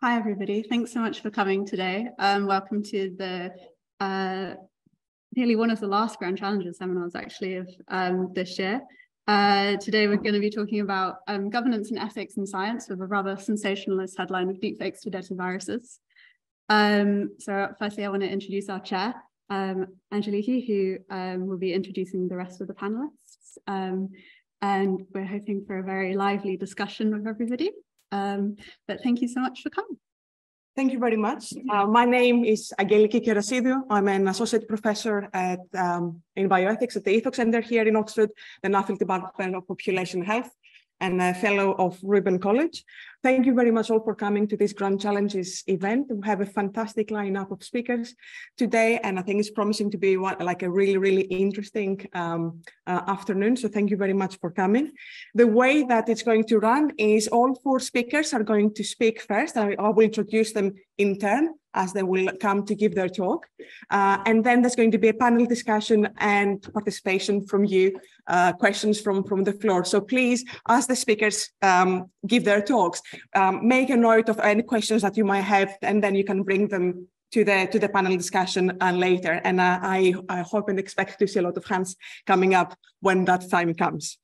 Hi, everybody. Thanks so much for coming today. Welcome to the nearly one of the last Grand Challenges seminars, actually, of this year. Today, we're going to be talking about governance and ethics in science with a rather sensationalist headline of deepfakes to deadly viruses. So firstly, I want to introduce our chair, Angelika, who will be introducing the rest of the panelists. And we're hoping for a very lively discussion with everybody. But thank you so much for coming. Thank you very much. My name is Angelika Kerasidou. I'm an associate professor in bioethics at the Ethics Centre here in Oxford, the Nuffield Department of Population Health, and a fellow of Reuben College. Thank you very much all for coming to this Grand Challenges event. We have a fantastic lineup of speakers today, and I think it's promising to be a really, really interesting afternoon. So thank you very much for coming. The way that it's going to run is all four speakers are going to speak first. I will introduce them in turn as they will come to give their talk. And then there's going to be a panel discussion and participation from you, questions from the floor. So please, as the speakers give their talks, make a note of any questions that you might have, and then you can bring them to the panel discussion later. And I hope and expect to see a lot of hands coming up when that time comes.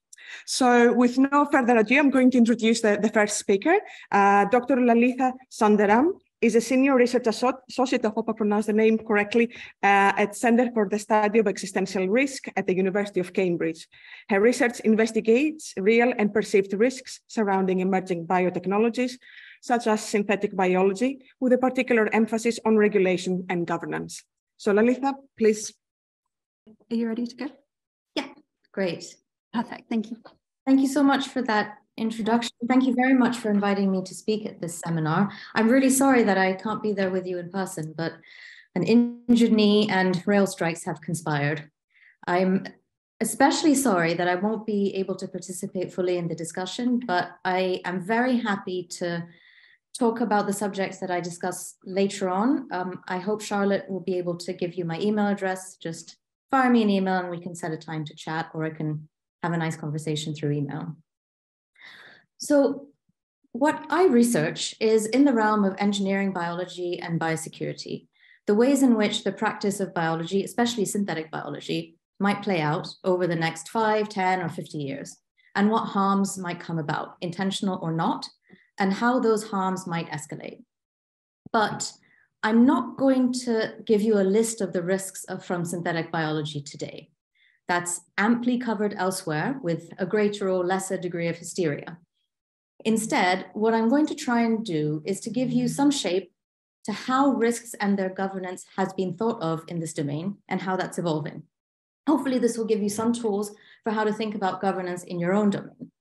So with no further ado, I'm going to introduce the first speaker, Dr. Lalitha Sundaram. Is a senior research associate, I hope I pronounced the name correctly, at Centre for the Study of Existential Risk at the University of Cambridge. Her research investigates real and perceived risks surrounding emerging biotechnologies, such as synthetic biology, with a particular emphasis on regulation and governance. So Lalitha, please. Are you ready to go? Yeah, great. Perfect, thank you. Thank you so much for that introduction. Thank you very much for inviting me to speak at this seminar. I'm really sorry that I can't be there with you in person, but an injured knee and rail strikes have conspired. I'm especially sorry that I won't be able to participate fully in the discussion, but I am very happy to talk about the subjects that I discuss later on. I hope Charlotte will be able to give you my email address. Just fire me an email and we can set a time to chat, or I can have a nice conversation through email. So what I research is in the realm of engineering, biology, and biosecurity, the ways in which the practice of biology, especially synthetic biology, might play out over the next 5, 10, or 50 years, and what harms might come about, intentional or not, and how those harms might escalate. But I'm not going to give you a list of the risks from synthetic biology today. That's amply covered elsewhere with a greater or lesser degree of hysteria. Instead, what I'm going to try and do is to give you some shape to how risks and their governance has been thought of in this domain and how that's evolving. Hopefully, this will give you some tools for how to think about governance in your own domain.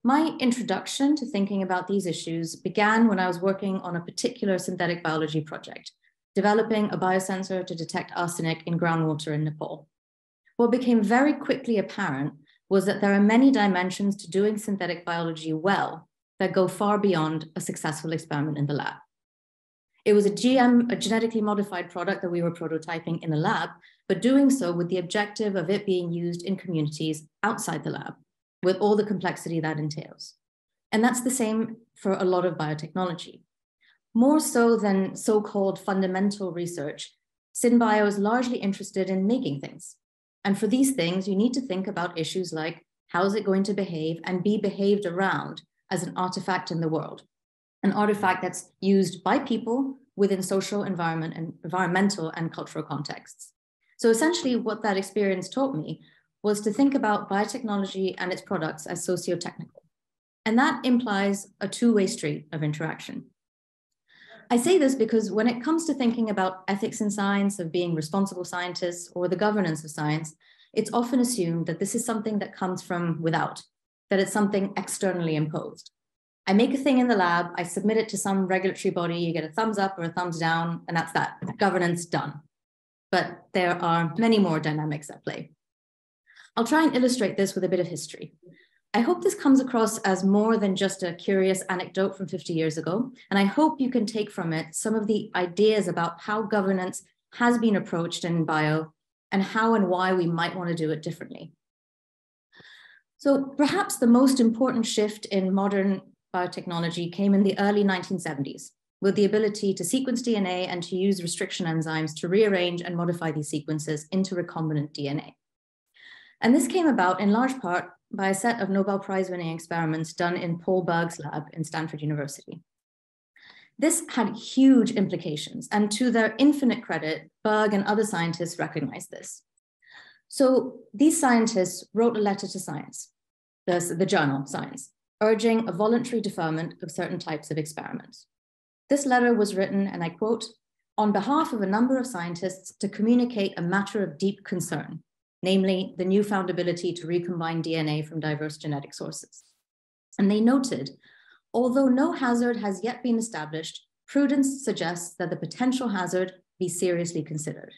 My introduction to thinking about these issues began when I was working on a particular synthetic biology project, developing a biosensor to detect arsenic in groundwater in Nepal. What became very quickly apparent was that there are many dimensions to doing synthetic biology well that go far beyond a successful experiment in the lab. It was a genetically modified product that we were prototyping in the lab, but doing so with the objective of it being used in communities outside the lab, with all the complexity that entails. And that's the same for a lot of biotechnology. More so than so-called fundamental research, SynBio is largely interested in making things. And for these things, you need to think about issues like how is it going to behave and be behaved around as an artifact in the world, an artifact that's used by people within social environmental and cultural contexts. So essentially what that experience taught me was to think about biotechnology and its products as socio-technical. And that implies a two-way street of interaction. I say this because when it comes to thinking about ethics in science, of being responsible scientists, or the governance of science, it's often assumed that this is something that comes from without, that it's something externally imposed. I make a thing in the lab, I submit it to some regulatory body, you get a thumbs up or a thumbs down, and that's that, governance done. But there are many more dynamics at play. I'll try and illustrate this with a bit of history. I hope this comes across as more than just a curious anecdote from 50 years ago, and I hope you can take from it some of the ideas about how governance has been approached in bio and how and why we might want to do it differently. So perhaps the most important shift in modern biotechnology came in the early 1970s, with the ability to sequence DNA and to use restriction enzymes to rearrange and modify these sequences into recombinant DNA. And this came about in large part by a set of Nobel Prize-winning experiments done in Paul Berg's lab in Stanford University. This had huge implications, and to their infinite credit, Berg and other scientists recognized this. So these scientists wrote a letter to Science, the journal Science, urging a voluntary deferment of certain types of experiments. This letter was written, and I quote, on behalf of a number of scientists to communicate a matter of deep concern, namely the newfound ability to recombine DNA from diverse genetic sources. And they noted, although no hazard has yet been established, prudence suggests that the potential hazard be seriously considered.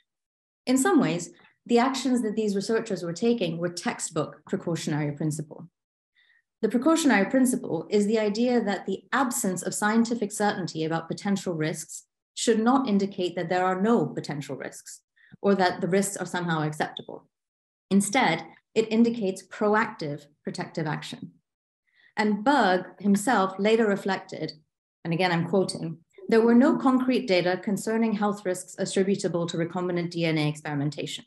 In some ways, the actions that these researchers were taking were textbook precautionary principle. The precautionary principle is the idea that the absence of scientific certainty about potential risks should not indicate that there are no potential risks or that the risks are somehow acceptable. Instead, it indicates proactive protective action. And Berg himself later reflected, and again I'm quoting, there were no concrete data concerning health risks attributable to recombinant DNA experimentation.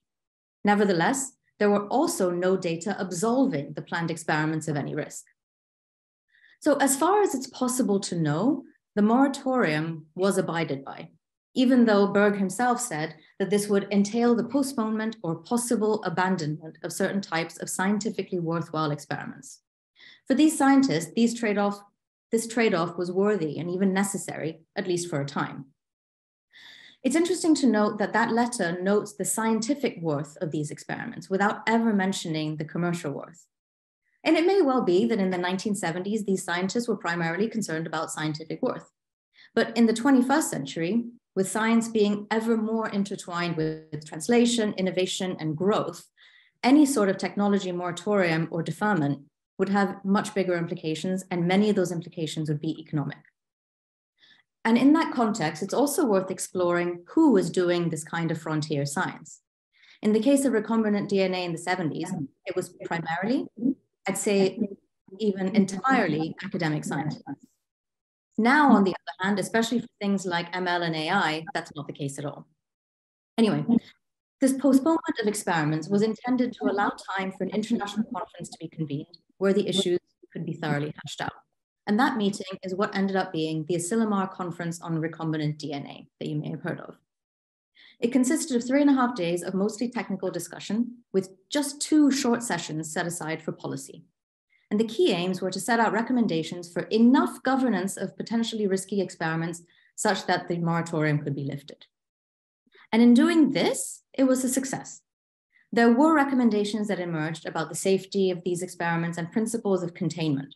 Nevertheless, there were also no data absolving the planned experiments of any risk. So as far as it's possible to know, the moratorium was abided by, even though Berg himself said that this would entail the postponement or possible abandonment of certain types of scientifically worthwhile experiments. For these scientists, this trade-off was worthy and even necessary, at least for a time. It's interesting to note that that letter notes the scientific worth of these experiments without ever mentioning the commercial worth. And it may well be that in the 1970s, these scientists were primarily concerned about scientific worth. But in the 21st century, with science being ever more intertwined with translation, innovation, and growth, any sort of technology moratorium or deferment would have much bigger implications, and many of those implications would be economic. And in that context, it's also worth exploring who was doing this kind of frontier science. In the case of recombinant DNA in the 70s, it was primarily, I'd say even entirely, academic scientists. Now, on the other hand, especially for things like ML and AI, that's not the case at all. Anyway, this postponement of experiments was intended to allow time for an international conference to be convened where the issues could be thoroughly hashed out. And that meeting is what ended up being the Asilomar Conference on Recombinant DNA that you may have heard of. It consisted of 3.5 days of mostly technical discussion with just 2 short sessions set aside for policy. And the key aims were to set out recommendations for enough governance of potentially risky experiments such that the moratorium could be lifted. And in doing this, it was a success. There were recommendations that emerged about the safety of these experiments and principles of containment.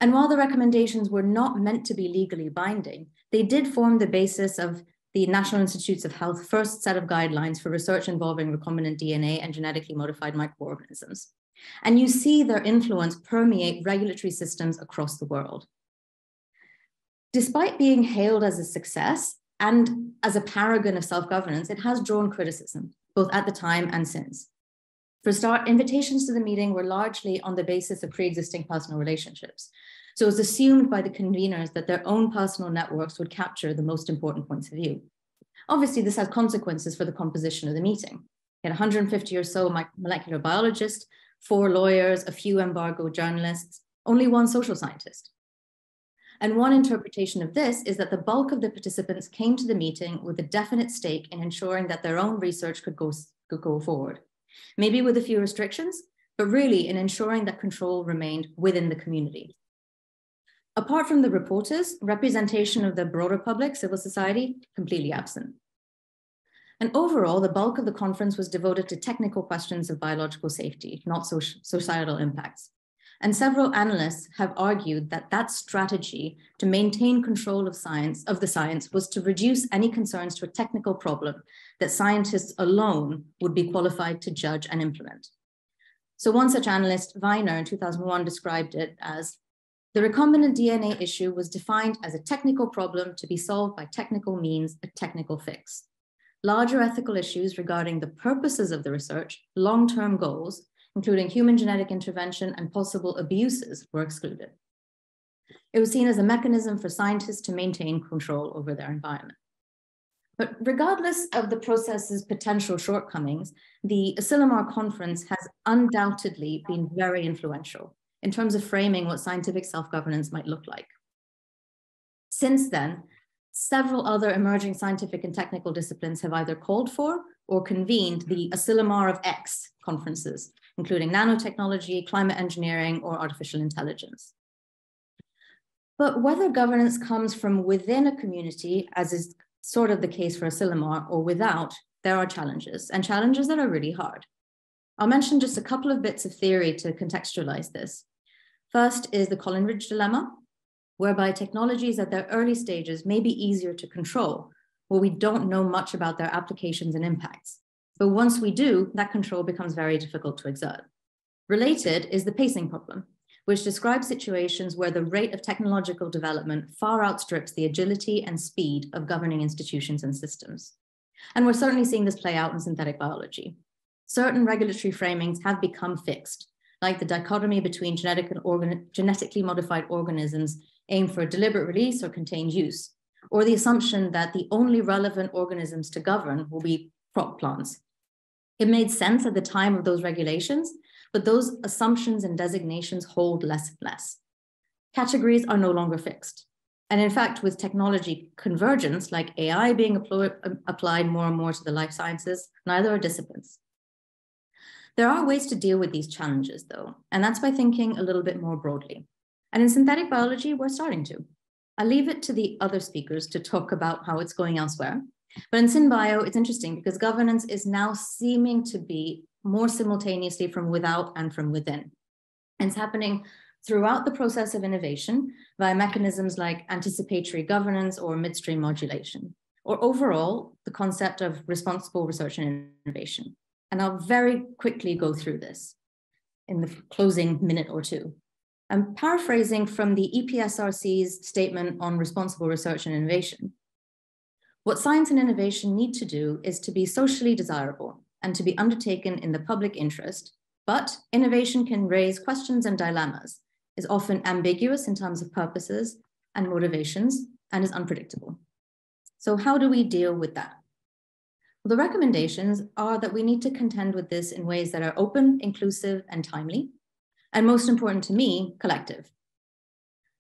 And while the recommendations were not meant to be legally binding, they did form the basis of the National Institutes of Health's first set of guidelines for research involving recombinant DNA and genetically modified microorganisms. And you see their influence permeate regulatory systems across the world. Despite being hailed as a success and as a paragon of self-governance, it has drawn criticism, both at the time and since. For a start, invitations to the meeting were largely on the basis of pre-existing personal relationships. So it was assumed by the conveners that their own personal networks would capture the most important points of view. Obviously, this has consequences for the composition of the meeting. You had 150 or so molecular biologists, 4 lawyers, a few embargo journalists, only 1 social scientist. And one interpretation of this is that the bulk of the participants came to the meeting with a definite stake in ensuring that their own research could go forward. Maybe with a few restrictions, but really in ensuring that control remained within the community. Apart from the reporters, representation of the broader public, civil society, completely absent. And overall, the bulk of the conference was devoted to technical questions of biological safety, not societal impacts. And several analysts have argued that that strategy to maintain control of the science was to reduce any concerns to a technical problem that scientists alone would be qualified to judge and implement. So one such analyst, Viner, in 2001, described it as, the recombinant DNA issue was defined as a technical problem to be solved by technical means, a technical fix. Larger ethical issues regarding the purposes of the research, long-term goals, including human genetic intervention and possible abuses, were excluded. It was seen as a mechanism for scientists to maintain control over their environment. But regardless of the process's potential shortcomings, the Asilomar Conference has undoubtedly been very influential in terms of framing what scientific self-governance might look like. Since then, several other emerging scientific and technical disciplines have either called for or convened the Asilomar of X conferences, including nanotechnology, climate engineering, or artificial intelligence. But whether governance comes from within a community, as is sort of the case for Asilomar, or without, there are challenges, and challenges that are really hard. I'll mention just a couple of bits of theory to contextualize this. First is the Coleridge dilemma, whereby technologies at their early stages may be easier to control, where we don't know much about their applications and impacts. But once we do, that control becomes very difficult to exert. Related is the pacing problem, which describes situations where the rate of technological development far outstrips the agility and speed of governing institutions and systems. And we're certainly seeing this play out in synthetic biology. Certain regulatory framings have become fixed, like the dichotomy between genetically modified organisms aimed for deliberate release or contained use, or the assumption that the only relevant organisms to govern will be crop plants. It made sense at the time of those regulations, but those assumptions and designations hold less and less. Categories are no longer fixed. And in fact, with technology convergence, like AI being applied more and more to the life sciences, neither are disciplines. There are ways to deal with these challenges, though, and that's by thinking a little bit more broadly. And in synthetic biology, we're starting to. I'll leave it to the other speakers to talk about how it's going elsewhere. But in SynBio, it's interesting because governance is now seeming to be more simultaneously from without and from within. And it's happening throughout the process of innovation via mechanisms like anticipatory governance or midstream modulation, or overall, the concept of responsible research and innovation. And I'll very quickly go through this in the closing minute or two. I'm paraphrasing from the EPSRC's statement on responsible research and innovation. What science and innovation need to do is to be socially desirable and to be undertaken in the public interest, but innovation can raise questions and dilemmas, is often ambiguous in terms of purposes and motivations, and is unpredictable. So how do we deal with that? Well, the recommendations are that we need to contend with this in ways that are open, inclusive, and timely, and most important to me, collective.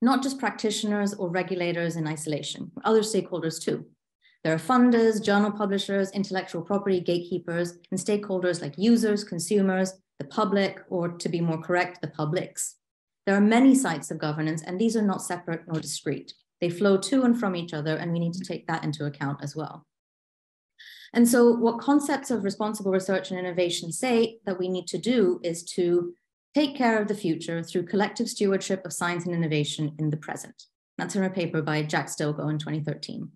Not just practitioners or regulators in isolation, other stakeholders too. There are funders, journal publishers, intellectual property gatekeepers, and stakeholders like users, consumers, the public, or to be more correct, the publics. There are many sites of governance, and these are not separate nor discrete. They flow to and from each other, and we need to take that into account as well. And so what concepts of responsible research and innovation say that we need to do is to take care of the future through collective stewardship of science and innovation in the present. That's in a paper by Jack Stilgo in 2013.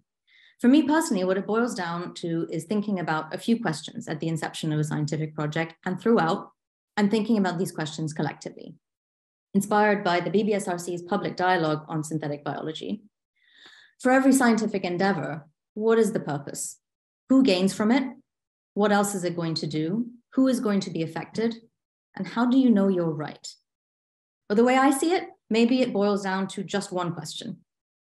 For me personally, what it boils down to is thinking about a few questions at the inception of a scientific project, and throughout, I'm thinking about these questions collectively. Inspired by the BBSRC's public dialogue on synthetic biology. For every scientific endeavor, what is the purpose? Who gains from it? What else is it going to do? Who is going to be affected? And how do you know you're right? Well, the way I see it, maybe it boils down to just one question.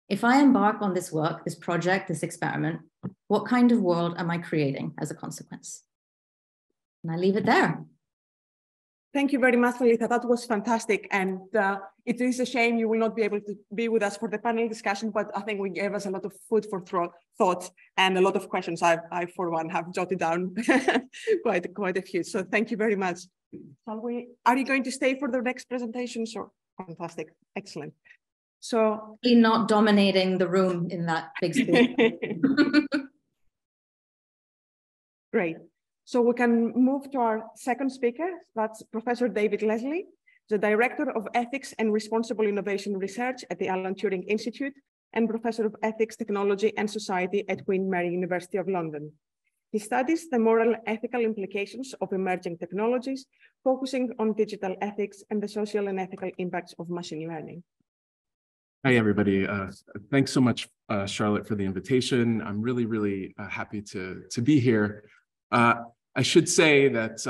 If I embark on this work, this project, this experiment, what kind of world am I creating as a consequence? And I leave it there. Thank you very much, Lalitha. That was fantastic. And it is a shame you will not be able to be with us for the panel discussion, but I think we gave us a lot of food for thought and a lot of questions I for one, have jotted down quite a few. So thank you very much. Are you going to stay for the next presentation? Sure. Fantastic. Excellent. So not dominating the room in that big space. Great. So we can move to our second speaker. That's Professor David Leslie, the Director of Ethics and Responsible Innovation Research at the Alan Turing Institute and Professor of Ethics, Technology and Society at Queen Mary University of London. He studies the moral ethical implications of emerging technologies, focusing on digital ethics and the social and ethical impacts of machine learning. Hi, everybody. Thanks so much, Charlotte, for the invitation. I'm really happy to be here. I should say that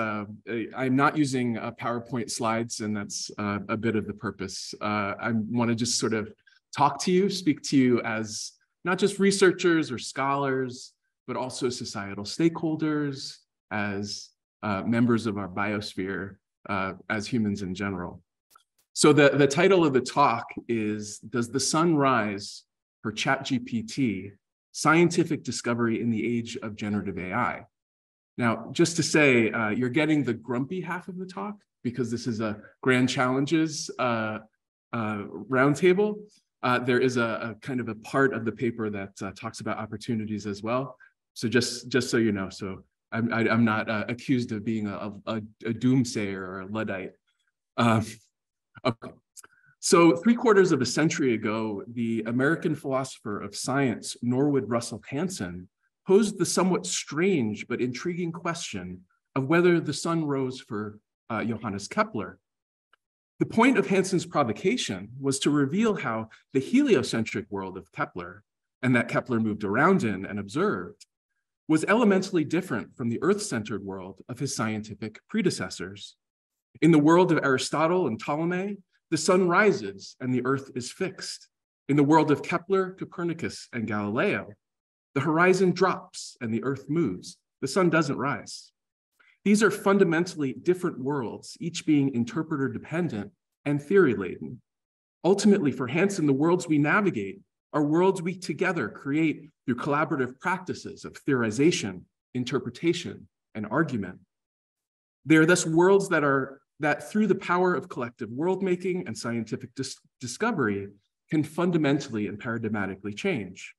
I'm not using PowerPoint slides, and that's a bit of the purpose. I want to just sort of talk to you, speak to you as not just researchers or scholars, but also societal stakeholders, as members of our biosphere, as humans in general. So the title of the talk is, Does the Sun Rise for ChatGPT? Scientific Discovery in the Age of Generative AI. Now, just to say, you're getting the grumpy half of the talk because this is a Grand Challenges roundtable. There is a kind of a part of the paper that talks about opportunities as well. So just so you know, so I'm not accused of being a doomsayer or a Luddite. Okay. So 3/4 of a century ago, the American philosopher of science, Norwood Russell Hanson, posed the somewhat strange but intriguing question of whether the sun rose for Johannes Kepler. The point of Hanson's provocation was to reveal how the heliocentric world of Kepler, and that Kepler moved around in and observed, was elementally different from the Earth-centered world of his scientific predecessors. In the world of Aristotle and Ptolemy, the sun rises and the Earth is fixed. In the world of Kepler, Copernicus, and Galileo, the horizon drops and the Earth moves. The sun doesn't rise. These are fundamentally different worlds, each being interpreter-dependent and theory-laden. Ultimately, for Hanson, the worlds we navigate are worlds we together create through collaborative practices of theorization, interpretation, and argument. They are thus worlds that through the power of collective world-making and scientific discovery can fundamentally and paradigmatically change.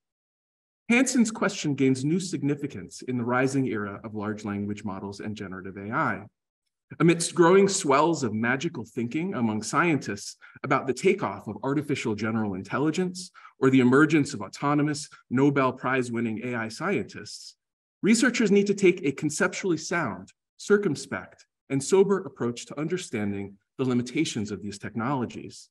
Hanson's question gains new significance in the rising era of large language models and generative AI. Amidst growing swells of magical thinking among scientists about the takeoff of artificial general intelligence or the emergence of autonomous Nobel Prize-winning AI scientists, researchers need to take a conceptually sound, circumspect, and sober approach to understanding the limitations of these technologies.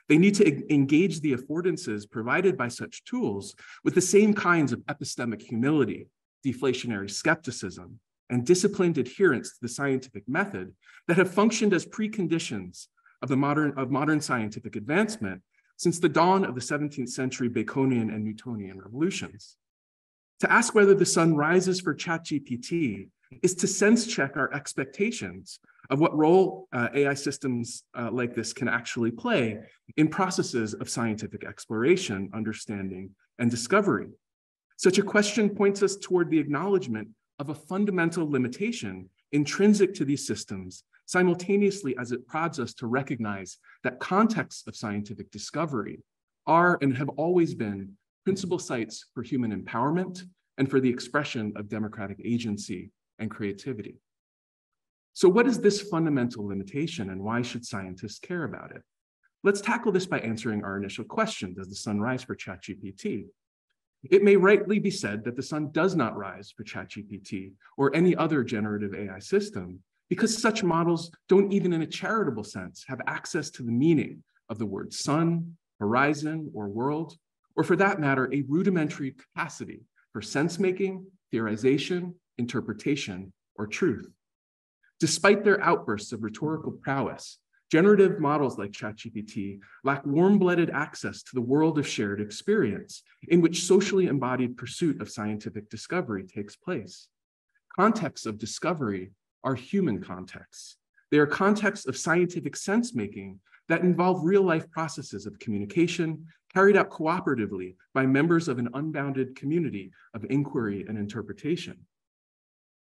They need to engage the affordances provided by such tools with the same kinds of epistemic humility, deflationary skepticism, and disciplined adherence to the scientific method that have functioned as preconditions of modern scientific advancement since the dawn of the 17th century Baconian and Newtonian revolutions. To ask whether the sun rises for ChatGPT is to sense check our expectations of what role AI systems like this can actually play in processes of scientific exploration, understanding, and discovery. Such a question points us toward the acknowledgement of a fundamental limitation intrinsic to these systems, simultaneously as it prods us to recognize that contexts of scientific discovery are and have always been principal sites for human empowerment and for the expression of democratic agency and creativity. So what is this fundamental limitation and why should scientists care about it? Let's tackle this by answering our initial question, does the sun rise for ChatGPT? It may rightly be said that the sun does not rise for ChatGPT or any other generative AI system because such models don't even in a charitable sense have access to the meaning of the word sun, horizon, or world, or for that matter, a rudimentary capacity for sense-making, theorization, interpretation, or truth. Despite their outbursts of rhetorical prowess, generative models like ChatGPT lack warm-blooded access to the world of shared experience in which socially embodied pursuit of scientific discovery takes place. Contexts of discovery are human contexts. They are contexts of scientific sense-making that involve real-life processes of communication carried out cooperatively by members of an unbounded community of inquiry and interpretation.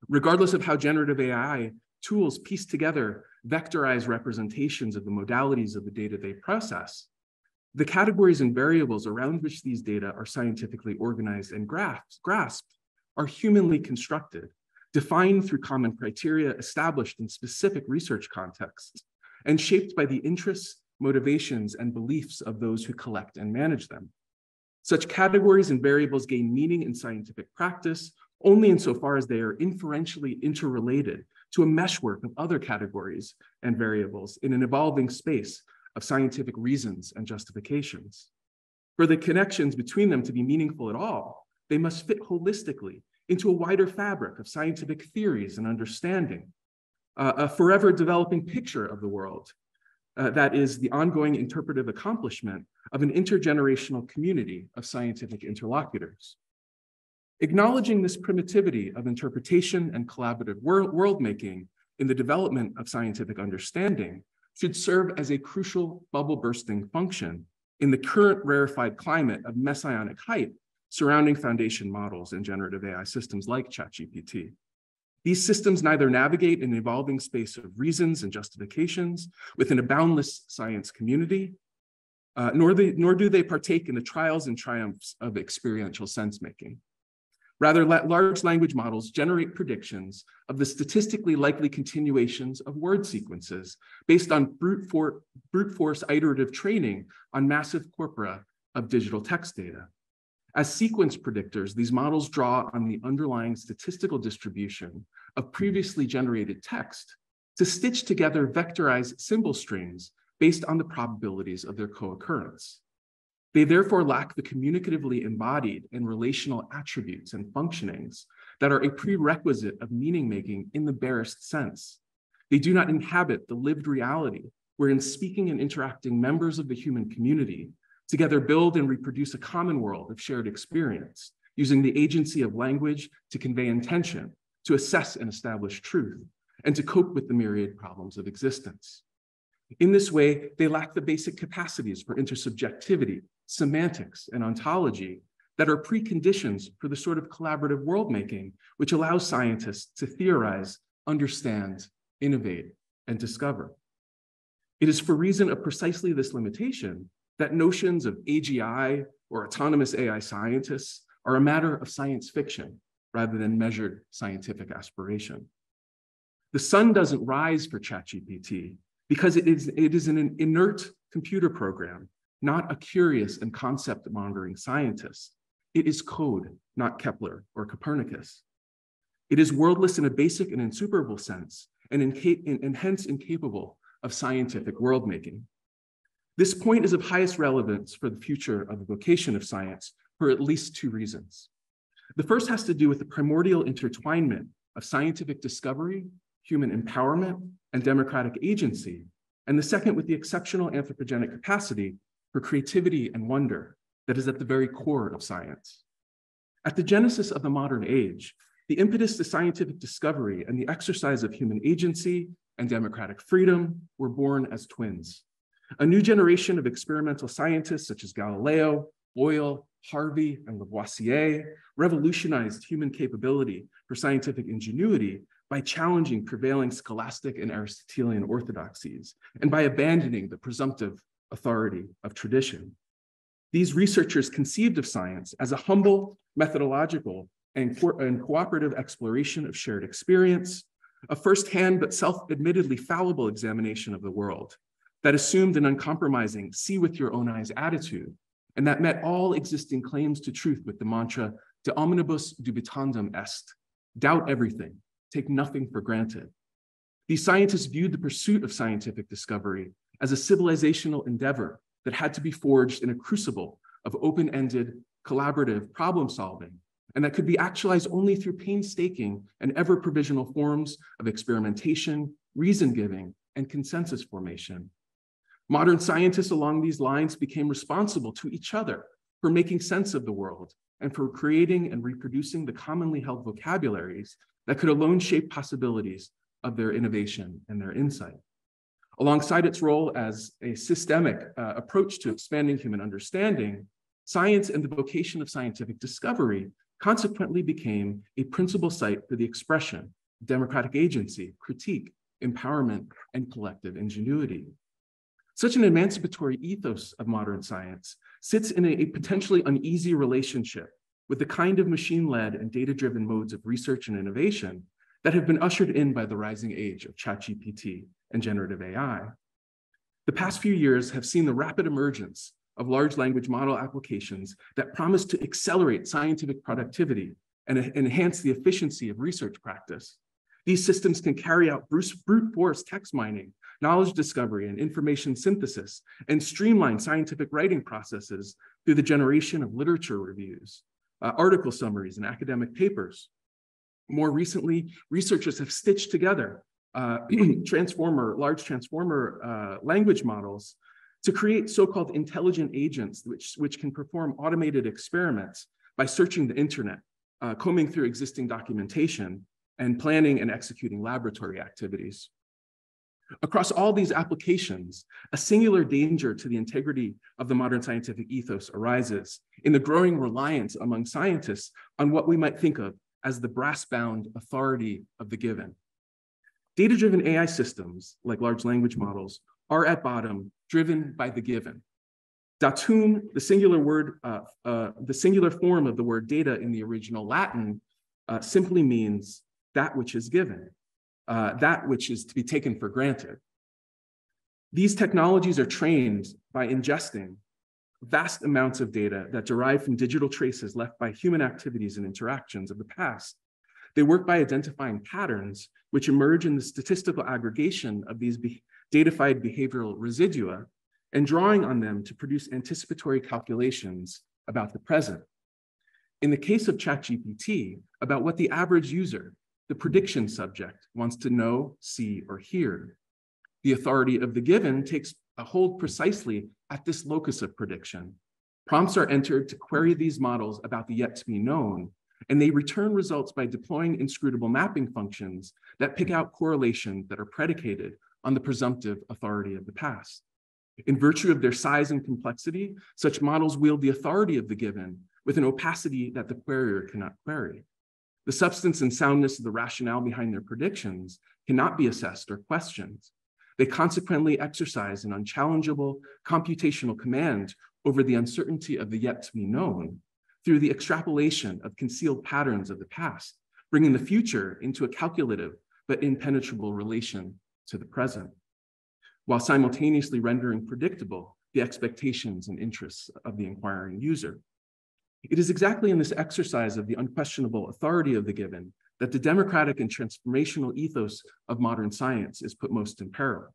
Regardless of how generative AI tools piece together vectorized representations of the modalities of the data they process, the categories and variables around which these data are scientifically organized and grasped are humanly constructed, defined through common criteria established in specific research contexts, and shaped by the interests, motivations, and beliefs of those who collect and manage them. Such categories and variables gain meaning in scientific practice only insofar as they are inferentially interrelated to a meshwork of other categories and variables in an evolving space of scientific reasons and justifications. For the connections between them to be meaningful at all, they must fit holistically into a wider fabric of scientific theories and understanding, a forever developing picture of the world, that is the ongoing interpretive accomplishment of an intergenerational community of scientific interlocutors. Acknowledging this primitivity of interpretation and collaborative world-making in the development of scientific understanding should serve as a crucial bubble-bursting function in the current rarefied climate of messianic hype surrounding foundation models in generative AI systems like ChatGPT. These systems neither navigate an evolving space of reasons and justifications within a boundless science community, nor do they partake in the trials and triumphs of experiential sense-making. Rather, large language models generate predictions of the statistically likely continuations of word sequences based on brute force iterative training on massive corpora of digital text data. As sequence predictors, these models draw on the underlying statistical distribution of previously generated text to stitch together vectorized symbol strings based on the probabilities of their co-occurrence. They therefore lack the communicatively embodied and relational attributes and functionings that are a prerequisite of meaning-making in the barest sense. They do not inhabit the lived reality wherein speaking and interacting members of the human community together build and reproduce a common world of shared experience, using the agency of language to convey intention, to assess and establish truth, and to cope with the myriad problems of existence. In this way, they lack the basic capacities for intersubjectivity, semantics, and ontology that are preconditions for the sort of collaborative world-making which allows scientists to theorize, understand, innovate, and discover. It is for reason of precisely this limitation that notions of AGI or autonomous AI scientists are a matter of science fiction rather than measured scientific aspiration. The sun doesn't rise for ChatGPT because it is an inert computer program, not a curious and concept-mongering scientist. It is code, not Kepler or Copernicus. It is worldless in a basic and insuperable sense, and hence incapable of scientific world-making. This point is of highest relevance for the future of the vocation of science for at least two reasons. The first has to do with the primordial intertwinement of scientific discovery, human empowerment, and democratic agency, and the second with the exceptional anthropogenic capacity for creativity and wonder that is at the very core of science. At the genesis of the modern age, the impetus to scientific discovery and the exercise of human agency and democratic freedom were born as twins. A new generation of experimental scientists such as Galileo, Boyle, Harvey, and Lavoisier revolutionized human capability for scientific ingenuity by challenging prevailing scholastic and Aristotelian orthodoxies and by abandoning the presumptive authority of tradition. These researchers conceived of science as a humble, methodological, and cooperative exploration of shared experience, a firsthand but self-admittedly fallible examination of the world that assumed an uncompromising see with your own eyes attitude, and that met all existing claims to truth with the mantra de omnibus dubitandum est, doubt everything, take nothing for granted. These scientists viewed the pursuit of scientific discovery as a civilizational endeavor that had to be forged in a crucible of open-ended, collaborative problem solving, and that could be actualized only through painstaking and ever-provisional forms of experimentation, reason-giving, and consensus formation. Modern scientists along these lines became responsible to each other for making sense of the world and for creating and reproducing the commonly held vocabularies that could alone shape possibilities of their innovation and their insight. Alongside its role as a systemic approach to expanding human understanding, science and the vocation of scientific discovery consequently became a principal site for the expression of democratic agency, critique, empowerment, and collective ingenuity. Such an emancipatory ethos of modern science sits in a potentially uneasy relationship with the kind of machine-led and data-driven modes of research and innovation that have been ushered in by the rising age of ChatGPT and generative AI. The past few years have seen the rapid emergence of large language model applications that promise to accelerate scientific productivity and enhance the efficiency of research practice. These systems can carry out brute force text mining, knowledge discovery, and information synthesis, and streamline scientific writing processes through the generation of literature reviews, article summaries, and academic papers. More recently, researchers have stitched together large transformer language models to create so-called intelligent agents, which can perform automated experiments by searching the internet, combing through existing documentation, and planning and executing laboratory activities. Across all these applications, a singular danger to the integrity of the modern scientific ethos arises in the growing reliance among scientists on what we might think of as the brass-bound authority of the given. Data-driven AI systems, like large language models, are at bottom driven by the given. Datum, the singular form of the word data in the original Latin, simply means that which is given, that which is to be taken for granted. These technologies are trained by ingesting vast amounts of data that derive from digital traces left by human activities and interactions of the past. They work by identifying patterns which emerge in the statistical aggregation of these datafied behavioral residua and drawing on them to produce anticipatory calculations about the present. In the case of ChatGPT, about what the average user, the prediction subject, wants to know, see, or hear. The authority of the given takes a hold precisely at this locus of prediction. Prompts are entered to query these models about the yet to be known, and they return results by deploying inscrutable mapping functions that pick out correlations that are predicated on the presumptive authority of the past. In virtue of their size and complexity, such models wield the authority of the given with an opacity that the querier cannot query. The substance and soundness of the rationale behind their predictions cannot be assessed or questioned. They consequently exercise an unchallengeable computational command over the uncertainty of the yet to be known through the extrapolation of concealed patterns of the past, bringing the future into a calculative but impenetrable relation to the present, while simultaneously rendering predictable the expectations and interests of the inquiring user. It is exactly in this exercise of the unquestionable authority of the given that the democratic and transformational ethos of modern science is put most in peril.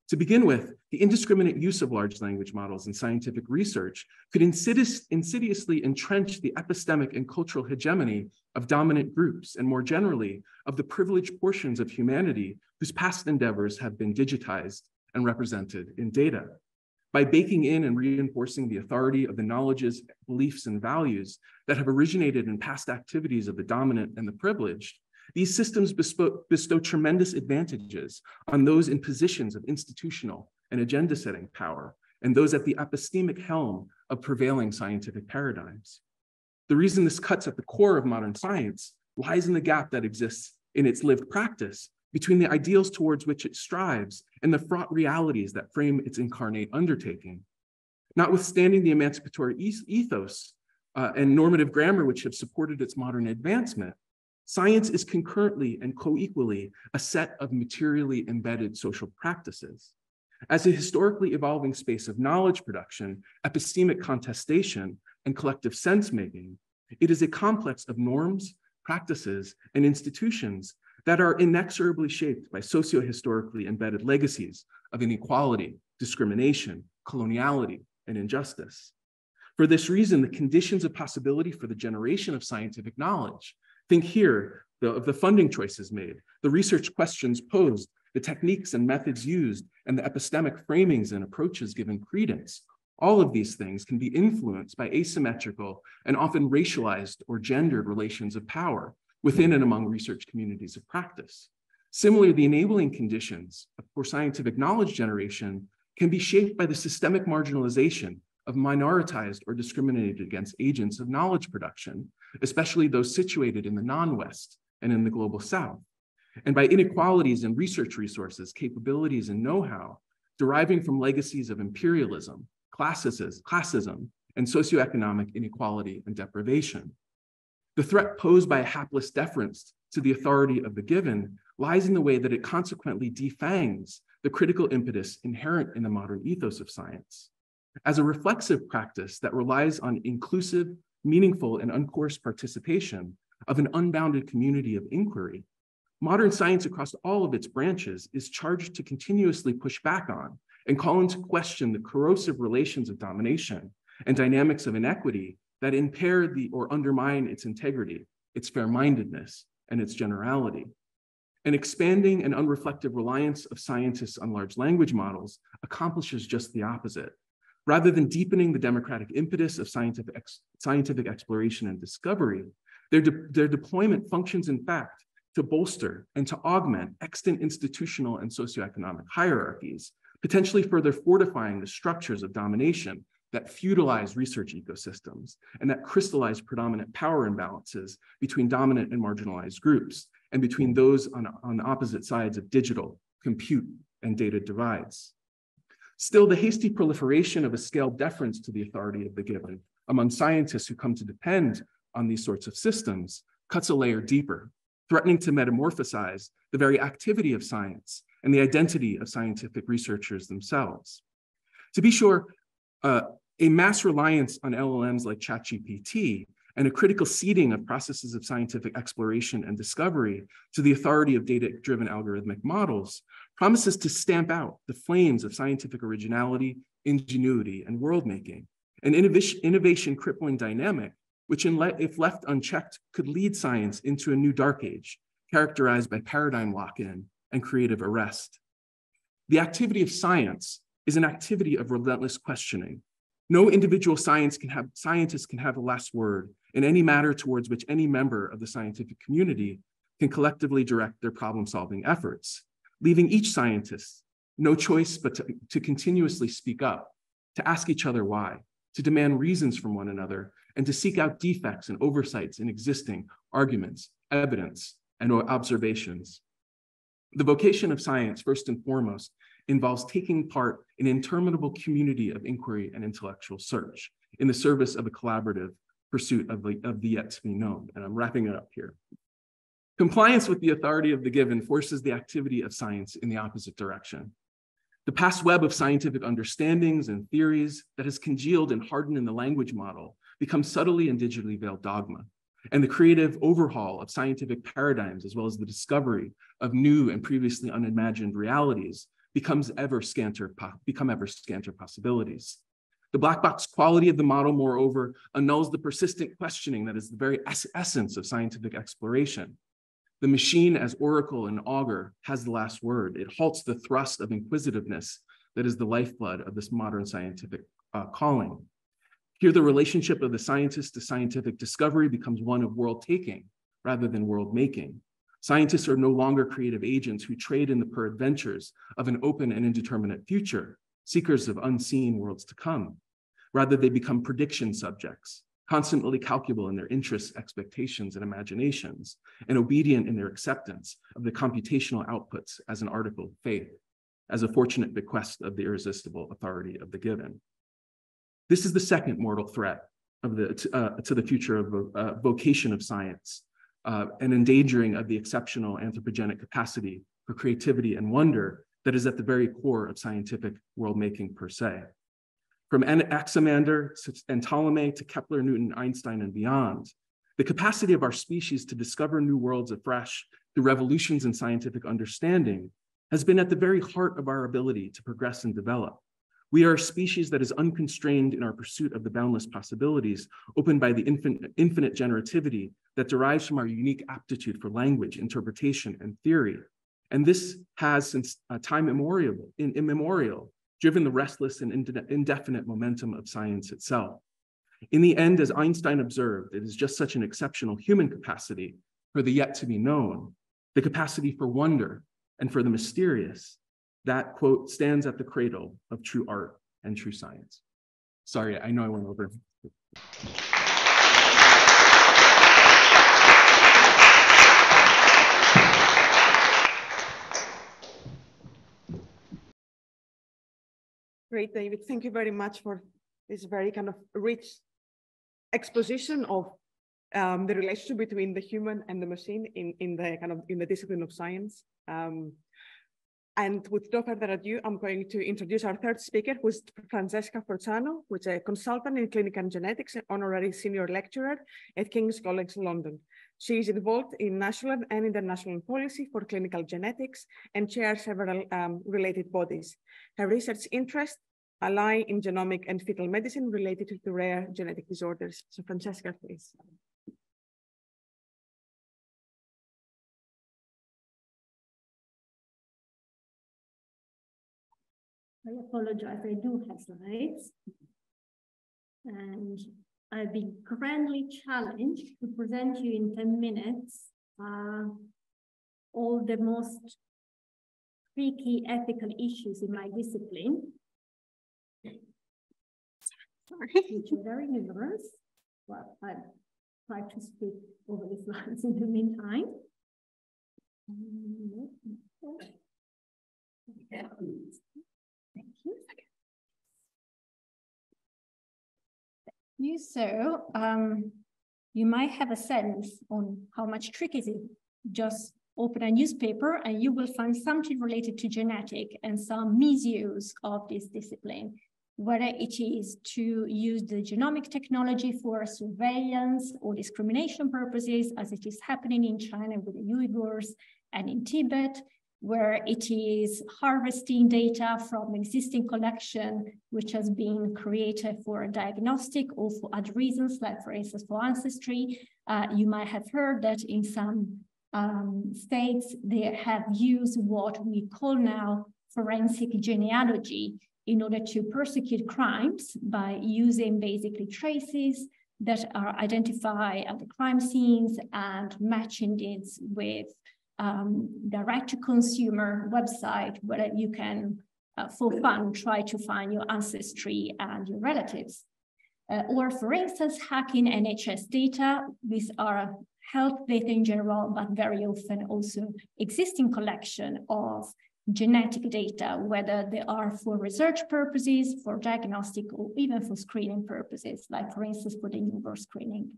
To begin with, the indiscriminate use of large language models in scientific research could insidiously entrench the epistemic and cultural hegemony of dominant groups, and more generally, of the privileged portions of humanity whose past endeavors have been digitized and represented in data. By baking in and reinforcing the authority of the knowledges, beliefs, and values that have originated in past activities of the dominant and the privileged, these systems bestow tremendous advantages on those in positions of institutional and agenda-setting power, and those at the epistemic helm of prevailing scientific paradigms. The reason this cuts at the core of modern science lies in the gap that exists in its lived practice between the ideals towards which it strives and the fraught realities that frame its incarnate undertaking. Notwithstanding the emancipatory ethos and normative grammar which have supported its modern advancement, science is concurrently and co-equally a set of materially embedded social practices. As a historically evolving space of knowledge production, epistemic contestation, and collective sense-making, it is a complex of norms, practices, and institutions that are inexorably shaped by socio-historically embedded legacies of inequality, discrimination, coloniality, and injustice. For this reason, the conditions of possibility for the generation of scientific knowledge, think here of the funding choices made, the research questions posed, the techniques and methods used, and the epistemic framings and approaches given credence. All of these things can be influenced by asymmetrical and often racialized or gendered relations of power within and among research communities of practice. Similarly, the enabling conditions for scientific knowledge generation can be shaped by the systemic marginalization of minoritized or discriminated against agents of knowledge production, especially those situated in the non-West and in the global South, and by inequalities in research resources, capabilities, and know-how deriving from legacies of imperialism, classism, and socioeconomic inequality and deprivation. The threat posed by a hapless deference to the authority of the given lies in the way that it consequently defangs the critical impetus inherent in the modern ethos of science. As a reflexive practice that relies on inclusive, meaningful, and uncoerced participation of an unbounded community of inquiry, modern science across all of its branches is charged to continuously push back on and call into question the corrosive relations of domination and dynamics of inequity that impair or undermine its integrity, its fair-mindedness, and its generality. An expanding and unreflective reliance of scientists on large language models accomplishes just the opposite. Rather than deepening the democratic impetus of scientific exploration and discovery, their deployment functions, in fact, to bolster and to augment extant institutional and socioeconomic hierarchies, potentially further fortifying the structures of domination that feudalize research ecosystems and that crystallize predominant power imbalances between dominant and marginalized groups and between those on opposite sides of digital, compute, and data divides. Still, the hasty proliferation of a scaled deference to the authority of the given among scientists who come to depend on these sorts of systems cuts a layer deeper, threatening to metamorphosize the very activity of science and the identity of scientific researchers themselves. To be sure, a mass reliance on LLMs like ChatGPT and a critical ceding of processes of scientific exploration and discovery to the authority of data-driven algorithmic models promises to stamp out the flames of scientific originality, ingenuity, and world-making, an innovation-crippling dynamic which, if left unchecked, could lead science into a new dark age, characterized by paradigm lock-in and creative arrest. The activity of science is an activity of relentless questioning. No individual scientist can have a last word in any matter towards which any member of the scientific community can collectively direct their problem-solving efforts, leaving each scientist no choice but to continuously speak up, to ask each other why, to demand reasons from one another, and to seek out defects and oversights in existing arguments, evidence, and observations. The vocation of science, first and foremost, involves taking part in an interminable community of inquiry and intellectual search in the service of a collaborative pursuit of the yet to be known. And I'm wrapping it up here. Compliance with the authority of the given forces the activity of science in the opposite direction. The past web of scientific understandings and theories that has congealed and hardened in the language model becomes subtly and digitally veiled dogma. And the creative overhaul of scientific paradigms, as well as the discovery of new and previously unimagined realities, become ever scanter possibilities. The black box quality of the model, moreover, annuls the persistent questioning that is the very essence of scientific exploration. The machine, as oracle and augur, has the last word. It halts the thrust of inquisitiveness that is the lifeblood of this modern scientific calling. Here, the relationship of the scientist to scientific discovery becomes one of world-taking rather than world-making. Scientists are no longer creative agents who trade in the peradventures of an open and indeterminate future, seekers of unseen worlds to come. Rather, they become prediction subjects, constantly calculable in their interests, expectations, and imaginations, and obedient in their acceptance of the computational outputs as an article of faith, as a fortunate bequest of the irresistible authority of the given. This is the second mortal threat of to the future of vocation of science, an endangering of the exceptional anthropogenic capacity for creativity and wonder that is at the very core of scientific world-making per se. From Anaximander and Ptolemy to Kepler, Newton, Einstein, and beyond, the capacity of our species to discover new worlds afresh through revolutions in scientific understanding has been at the very heart of our ability to progress and develop. We are a species that is unconstrained in our pursuit of the boundless possibilities opened by the infinite generativity that derives from our unique aptitude for language, interpretation, and theory. And this has, since time immemorial, driven the restless and indefinite momentum of science itself. In the end, as Einstein observed, it is just such an exceptional human capacity for the yet to be known, the capacity for wonder and for the mysterious, that, quote, stands at the cradle of true art and true science. Sorry, I know I went over. Great, David. Thank you very much for this very kind of rich exposition of the relationship between the human and the machine in the discipline of science. And with no further ado, I'm going to introduce our third speaker, who is Francesca Forzano, who is a consultant in clinical genetics and honorary senior lecturer at King's College London. She is involved in national and international policy for clinical genetics and chairs several related bodies. Her research interests lie in genomic and fetal medicine related to rare genetic disorders. So Francesca, please. I apologize, I do have slides. And I've been grandly challenged to present you in 10 minutes all the most tricky ethical issues in my discipline. Sorry. Which are very numerous. Well, I'll try to speak over the slides in the meantime. Thank you. So, you might have a sense on how much trick is it. Just open a newspaper and you will find something related to genetic and some misuse of this discipline, whether it is to use the genomic technology for surveillance or discrimination purposes, as it is happening in China with the Uyghurs and in Tibet, where it is harvesting data from existing collection, which has been created for a diagnostic or for other reasons, like for instance, for ancestry. You might have heard that in some states, they have used what we call now forensic genealogy in order to prosecute crimes by using basically traces that are identified at the crime scenes and matching this with direct-to-consumer website where you can, for fun, try to find your ancestry and your relatives. Or, for instance, hacking NHS data. These are health data in general, but very often also existing collection of genetic data, whether they are for research purposes, for diagnostic, or even for screening purposes, like, for instance, for the newborn screening.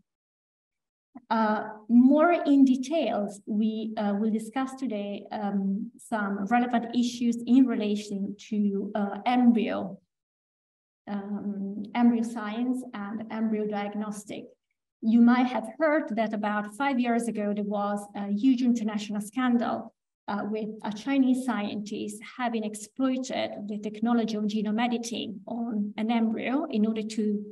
More in details, we will discuss today some relevant issues in relation to embryo science and embryo diagnostic. You might have heard that about 5 years ago, there was a huge international scandal with a Chinese scientist having exploited the technology of genome editing on an embryo in order to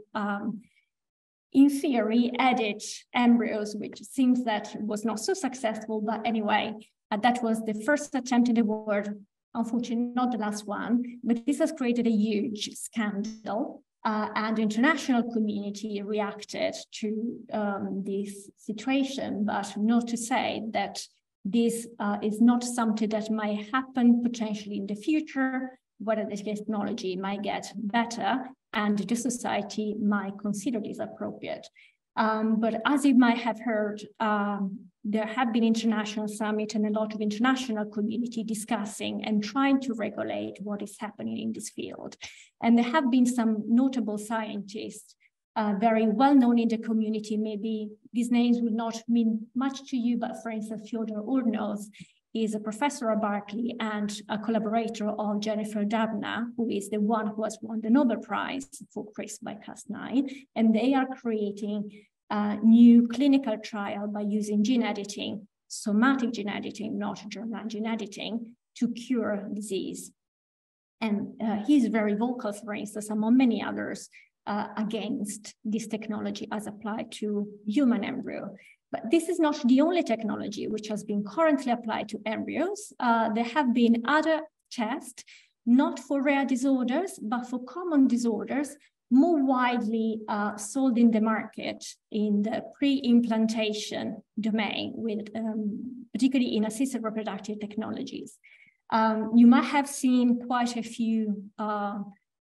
in theory, edit embryos, which seems that was not so successful, but anyway, that was the first attempt in the world, unfortunately not the last one, but this has created a huge scandal, and the international community reacted to this situation, but not to say that this is not something that might happen potentially in the future, whether the technology might get better, and the society might consider this appropriate. But as you might have heard, there have been international summits and a lot of international community discussing and trying to regulate what is happening in this field. And there have been some notable scientists, very well known in the community. Maybe these names will not mean much to you, but for instance, Fyodor Urnov is a professor at Berkeley and a collaborator of Jennifer Doudna, who is the one who has won the Nobel Prize for CRISPR-Cas9. And they are creating a new clinical trial by using gene editing, somatic gene editing, not germline gene editing, to cure disease. And he's very vocal, for instance, among many others, against this technology as applied to human embryo. But this is not the only technology which has been currently applied to embryos. There have been other tests, not for rare disorders, but for common disorders, more widely sold in the market in the pre-implantation domain, with, particularly in assisted reproductive technologies. You might have seen quite a few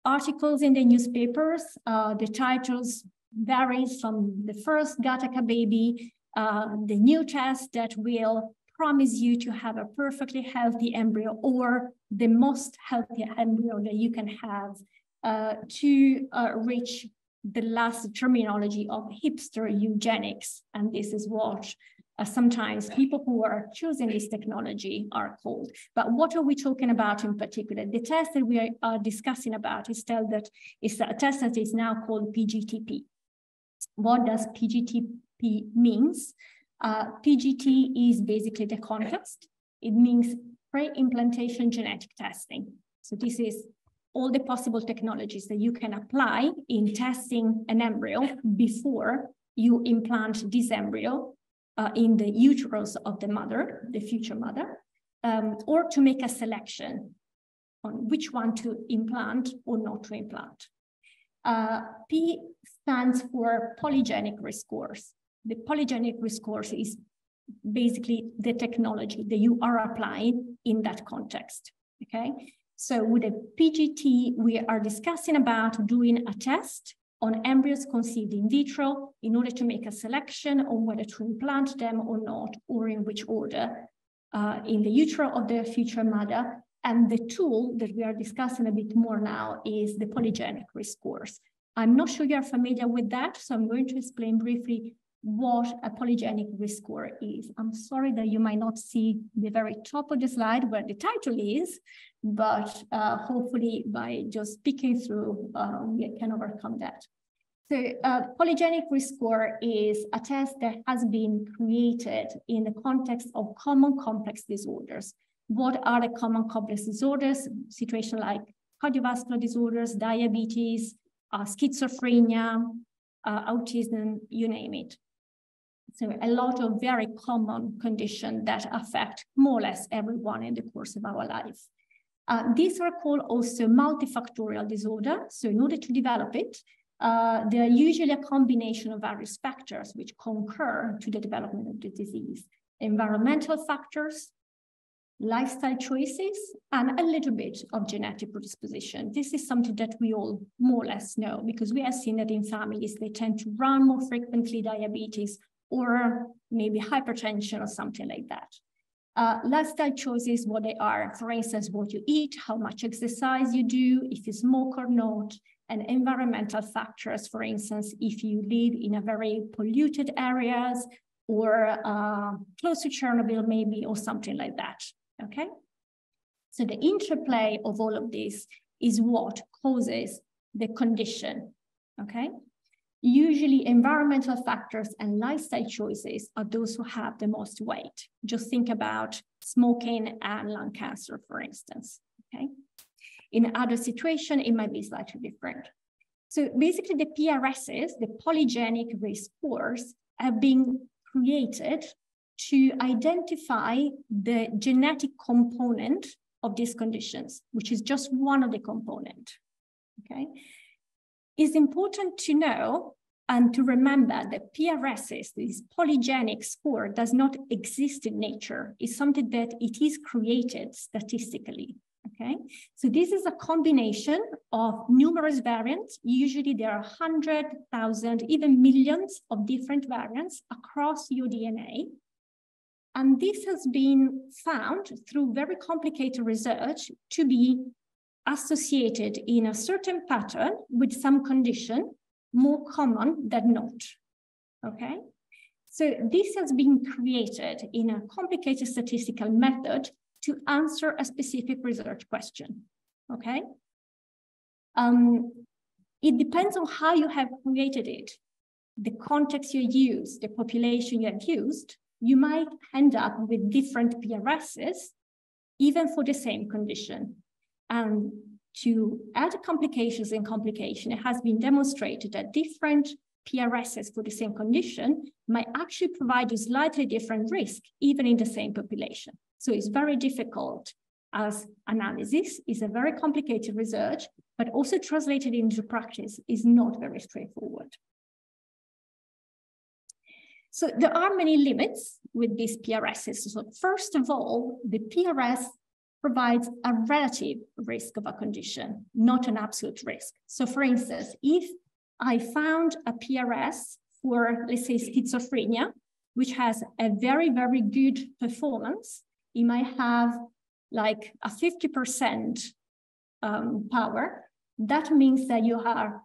articles in the newspapers. The titles vary from the first Gattaca baby, the new test that will promise you to have a perfectly healthy embryo, or the most healthy embryo that you can have, to reach the last terminology of hipster eugenics. And this is what sometimes people who are choosing this technology are called. But what are we talking about in particular? The test that we are discussing about is a test that is now called PGTP. What does PGTP means? PGT is basically the context. It means pre-implantation genetic testing. So this is all the possible technologies that you can apply in testing an embryo before you implant this embryo in the uterus of the mother, the future mother, or to make a selection. on which one to implant or not to implant. P stands for polygenic risk scores. The polygenic risk scores is basically the technology that you are applying in that context, okay? So with a PGT, we are discussing about doing a test on embryos conceived in vitro in order to make a selection on whether to implant them or not, or in which order in the utero of the future mother. And the tool that we are discussing a bit more now is the polygenic risk scores. I'm not sure you're familiar with that, so I'm going to explain briefly what a polygenic risk score is. I'm sorry that you might not see the very top of the slide where the title is, but hopefully by just speaking through, we can overcome that. So polygenic risk score is a test that has been created in the context of common complex disorders. What are the common complex disorders? Situations like cardiovascular disorders, diabetes, schizophrenia, autism, you name it. So a lot of very common conditions that affect more or less everyone in the course of our life. These are called also multifactorial disorder. So in order to develop it, they are usually a combination of various factors which concur to the development of the disease. Environmental factors, lifestyle choices, and a little bit of genetic predisposition. This is something that we all more or less know because we have seen that in families, they tend to run more frequently diabetes or maybe hypertension or something like that. Lifestyle choices, what they are, for instance, what you eat, how much exercise you do, if you smoke or not, and environmental factors, for instance, if you live in a very polluted areas or close to Chernobyl maybe, or something like that, okay? So the interplay of all of this is what causes the condition, okay? Usually environmental factors and lifestyle choices are those who have the most weight. Just think about smoking and lung cancer, for instance, okay? In other situations, it might be slightly different. So basically the PRSs, the polygenic risk scores, have been created to identify the genetic component of these conditions, which is just one of the components, okay? It's important to know and to remember that PRSs, this polygenic score, does not exist in nature. It's something that it is created statistically, okay? So this is a combination of numerous variants. Usually there are 100,000, even millions of different variants across your DNA. And this has been found through very complicated research to be associated in a certain pattern with some condition more common than not, okay? So this has been created in a complicated statistical method to answer a specific research question, okay? It depends on how you have created it, the context you use, the population you have used. You might end up with different PRSs, even for the same condition. And to add complications in complication, it has been demonstrated that different PRSs for the same condition might actually provide a slightly different risk, even in the same population. So it's very difficult as analysis, it's a very complicated research, but also translated into practice is not very straightforward. So there are many limits with these PRSs. So first of all, the PRS provides a relative risk of a condition, not an absolute risk. So for instance, if I found a PRS for, let's say, schizophrenia, which has a very, very good performance, it might have like a 50% power. That means that you are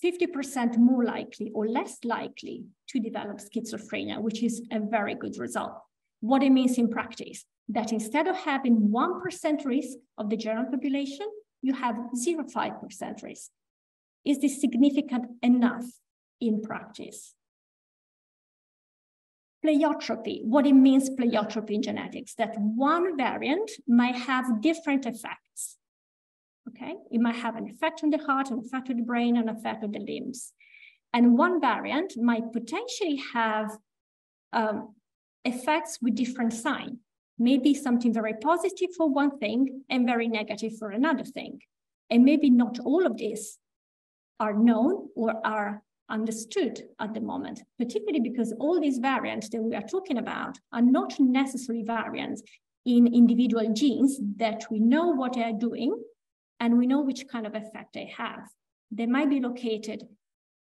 50% more likely or less likely to develop schizophrenia, which is a very good result. What it means in practice, that instead of having 1% risk of the general population, you have 0.5% risk. Is this significant enough in practice? Pleiotropy, what it means pleiotropy in genetics, that one variant might have different effects. Okay, it might have an effect on the heart, an effect on the brain, an effect on the limbs. And one variant might potentially have effects with different signs. Maybe something very positive for one thing and very negative for another thing. And maybe not all of these are known or are understood at the moment, particularly because all these variants that we are talking about are not necessarily variants in individual genes that we know what they are doing and we know which kind of effect they have. They might be located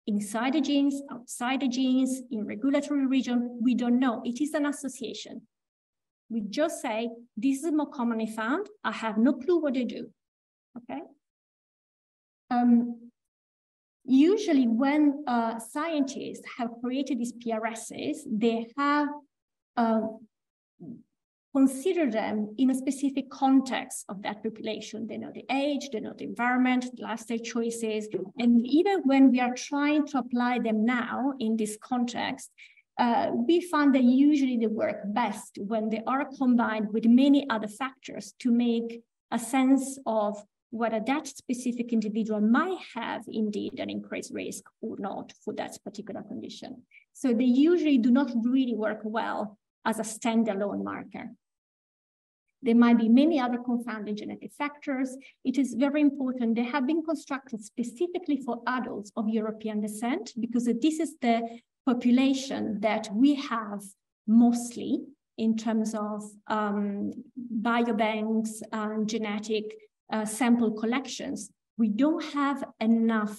inside the genes, outside the genes, in regulatory region. We don't know. It is an association. We just say, this is more commonly found. I have no clue what they do, okay? Usually when scientists have created these PRSs, they have considered them in a specific context of that population. They know the age, they know the environment, lifestyle choices, and even when we are trying to apply them now in this context, we find that usually they work best when they are combined with many other factors to make a sense of whether that specific individual might have indeed an increased risk or not for that particular condition. So they usually do not really work well as a standalone marker. There might be many other confounding genetic factors. It is very important. They have been constructed specifically for adults of European descent because this is the population that we have mostly in terms of biobanks and genetic sample collections. We don't have enough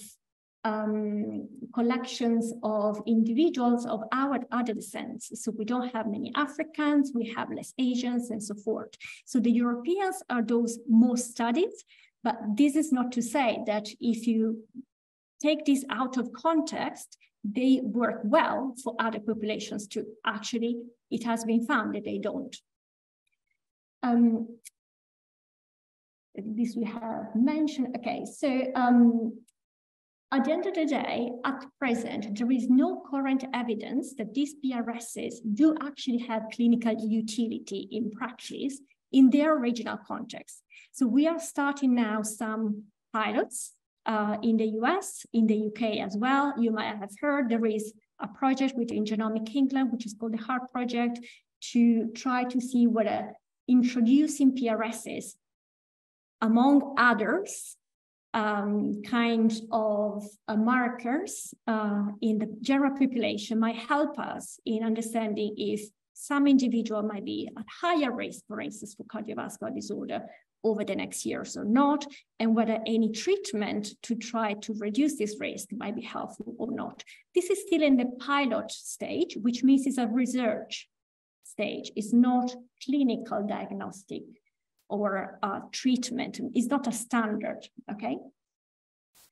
collections of individuals of our other descents. So we don't have many Africans, we have less Asians and so forth. So the Europeans are those most studied, but this is not to say that if you take this out of context, they work well for other populations too. Actually, it has been found that they don't. This we have mentioned. Okay, so at the end of the day, at present, there is no current evidence that these PRSs do actually have clinical utility in practice in their original context. So we are starting now some pilots in the US, in the UK as well. You might have heard there is a project within Genomic England, which is called the HEART project, to try to see whether introducing PRSs among others kind of markers in the general population might help us in understanding if some individual might be at higher risk, for instance, for cardiovascular disorder over the next years or not, and whether any treatment to try to reduce this risk might be helpful or not. This is still in the pilot stage, which means it's a research stage. It's not clinical diagnostic or treatment. It's not a standard, okay?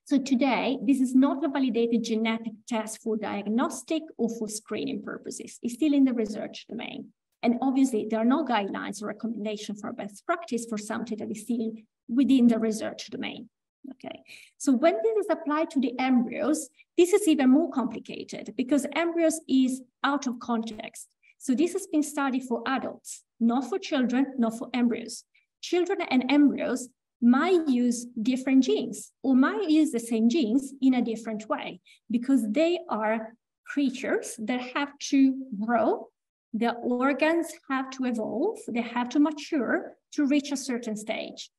So today, this is not a validated genetic test for diagnostic or for screening purposes. It's still in the research domain. And obviously, there are no guidelines or recommendations for best practice for something that is still within the research domain, okay? So when this is applied to the embryos, this is even more complicated because embryos is out of context. So this has been studied for adults, not for children, not for embryos. Children and embryos might use different genes or might use the same genes in a different way because they are creatures that have to grow, their organs have to evolve, they have to mature to reach a certain stage.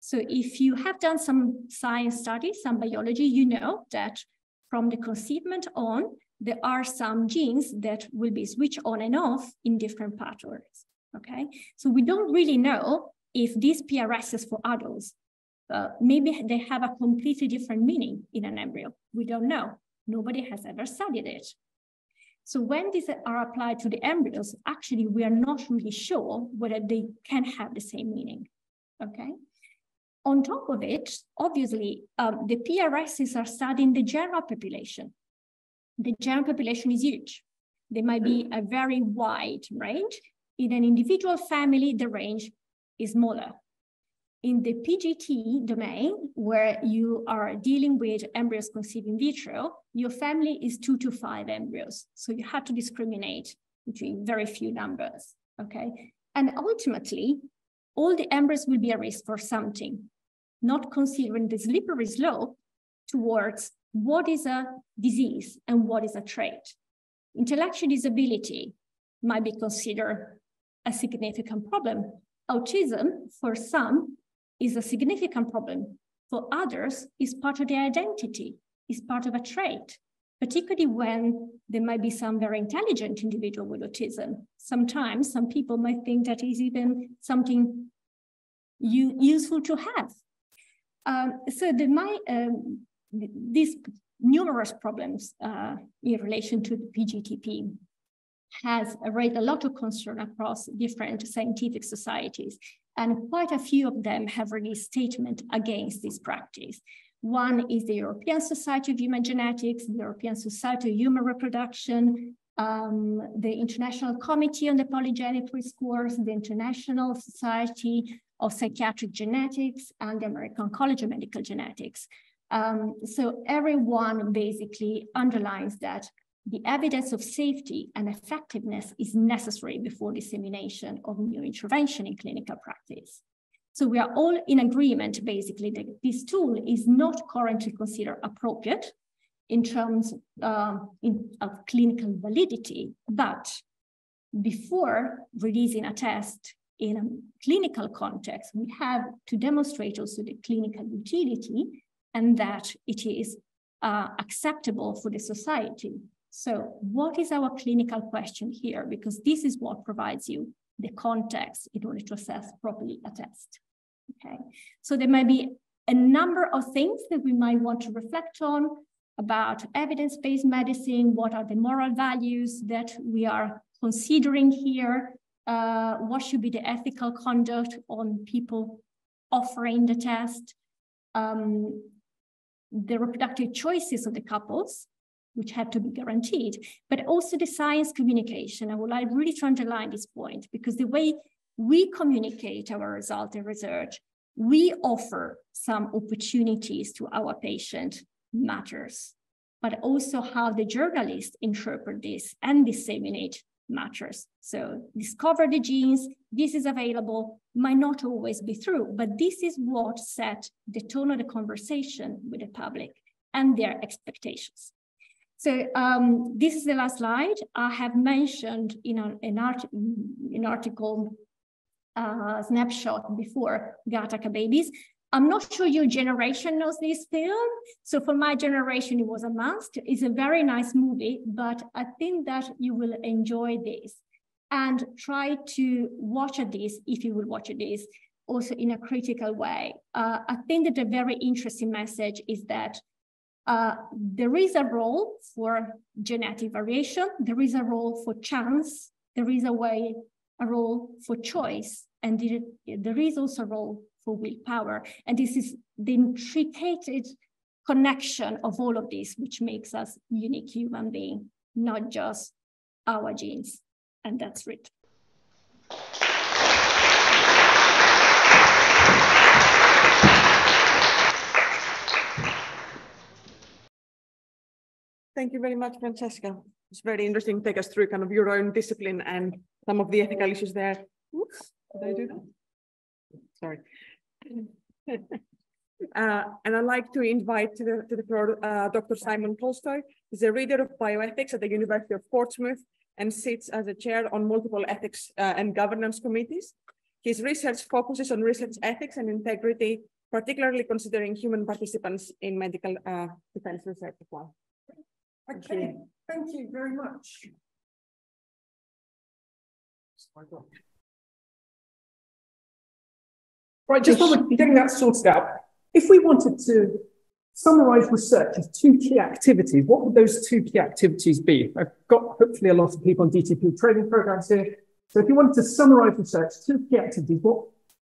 So if you have done some science studies, some biology, you know that from the conceivement on, there are some genes that will be switched on and off in different patterns, okay? So we don't really know if these PRSs for adults, maybe they have a completely different meaning in an embryo. We don't know. Nobody has ever studied it. So when these are applied to the embryos, actually, we are not really sure whether they can have the same meaning, okay? On top of it, obviously, the PRSs are studying the general population. The general population is huge. There might be a very wide range. In an individual family, the range is smaller. In the PGT domain, where you are dealing with embryos conceived in vitro, your family is 2 to 5 embryos. So you have to discriminate between very few numbers, okay? And ultimately, all the embryos will be a risk for something, not considering the slippery slope towards what is a disease and what is a trait. Intellectual disability might be considered a significant problem. Autism, for some, is a significant problem. For others, is part of their identity, is part of a trait, particularly when there might be some very intelligent individual with autism. Sometimes some people might think that is even something useful to have. So these numerous problems in relation to the PGTP has raised a lot of concern across different scientific societies, and quite a few of them have released statements against this practice. One is the European Society of Human Genetics, the European Society of Human Reproduction, the International Committee on the Polygenic Scores, the International Society of Psychiatric Genetics, and the American College of Medical Genetics. So everyone basically underlines that the evidence of safety and effectiveness is necessary before dissemination of new intervention in clinical practice. So we are all in agreement, basically, that this tool is not currently considered appropriate in terms of clinical validity, but before releasing a test in a clinical context, we have to demonstrate also the clinical utility and that it is acceptable for the society. So what is our clinical question here? Because this is what provides you the context in order to assess properly a test. Okay, so there might be a number of things that we might want to reflect on about evidence-based medicine. What are the moral values that we are considering here? What should be the ethical conduct on people offering the test? The reproductive choices of the couples, which have to be guaranteed, but also the science communication. I would like really to underline this point, because the way we communicate our result and research, we offer some opportunities to our patient matters, but also how the journalists interpret this and disseminate matters. So discover the genes, this is available, might not always be true, but this is what set the tone of the conversation with the public and their expectations. So this is the last slide. I have mentioned in an article snapshot before, Gattaca babies. I'm not sure your generation knows this film. So for my generation, it was a must. It's a very nice movie, but I think that you will enjoy this and try to watch this, if you will watch this, also in a critical way. I think that a very interesting message is that there is a role for genetic variation, there is a role for chance, there is a role for choice, and there is also a role for willpower. And this is the intricate connection of all of this, which makes us unique human beings, not just our genes. And that's it. Thank you very much, Francesca. It's very interesting to take us through kind of your own discipline and some of the ethical issues there. Oops, did I do that? Sorry. And I'd like to invite to the floor Dr. Simon Kolstoe. He's a reader of bioethics at the University of Portsmouth and sits as a chair on multiple ethics and governance committees. His research focuses on research ethics and integrity, particularly considering human participants in medical defense research as well. Okay, thank you very much. Right, just while we're getting that sorted out, if we wanted to summarize research as 2 key activities, what would those 2 key activities be? I've got hopefully a lot of people on DTP training programs here. So if you wanted to summarize research, 2 key activities, what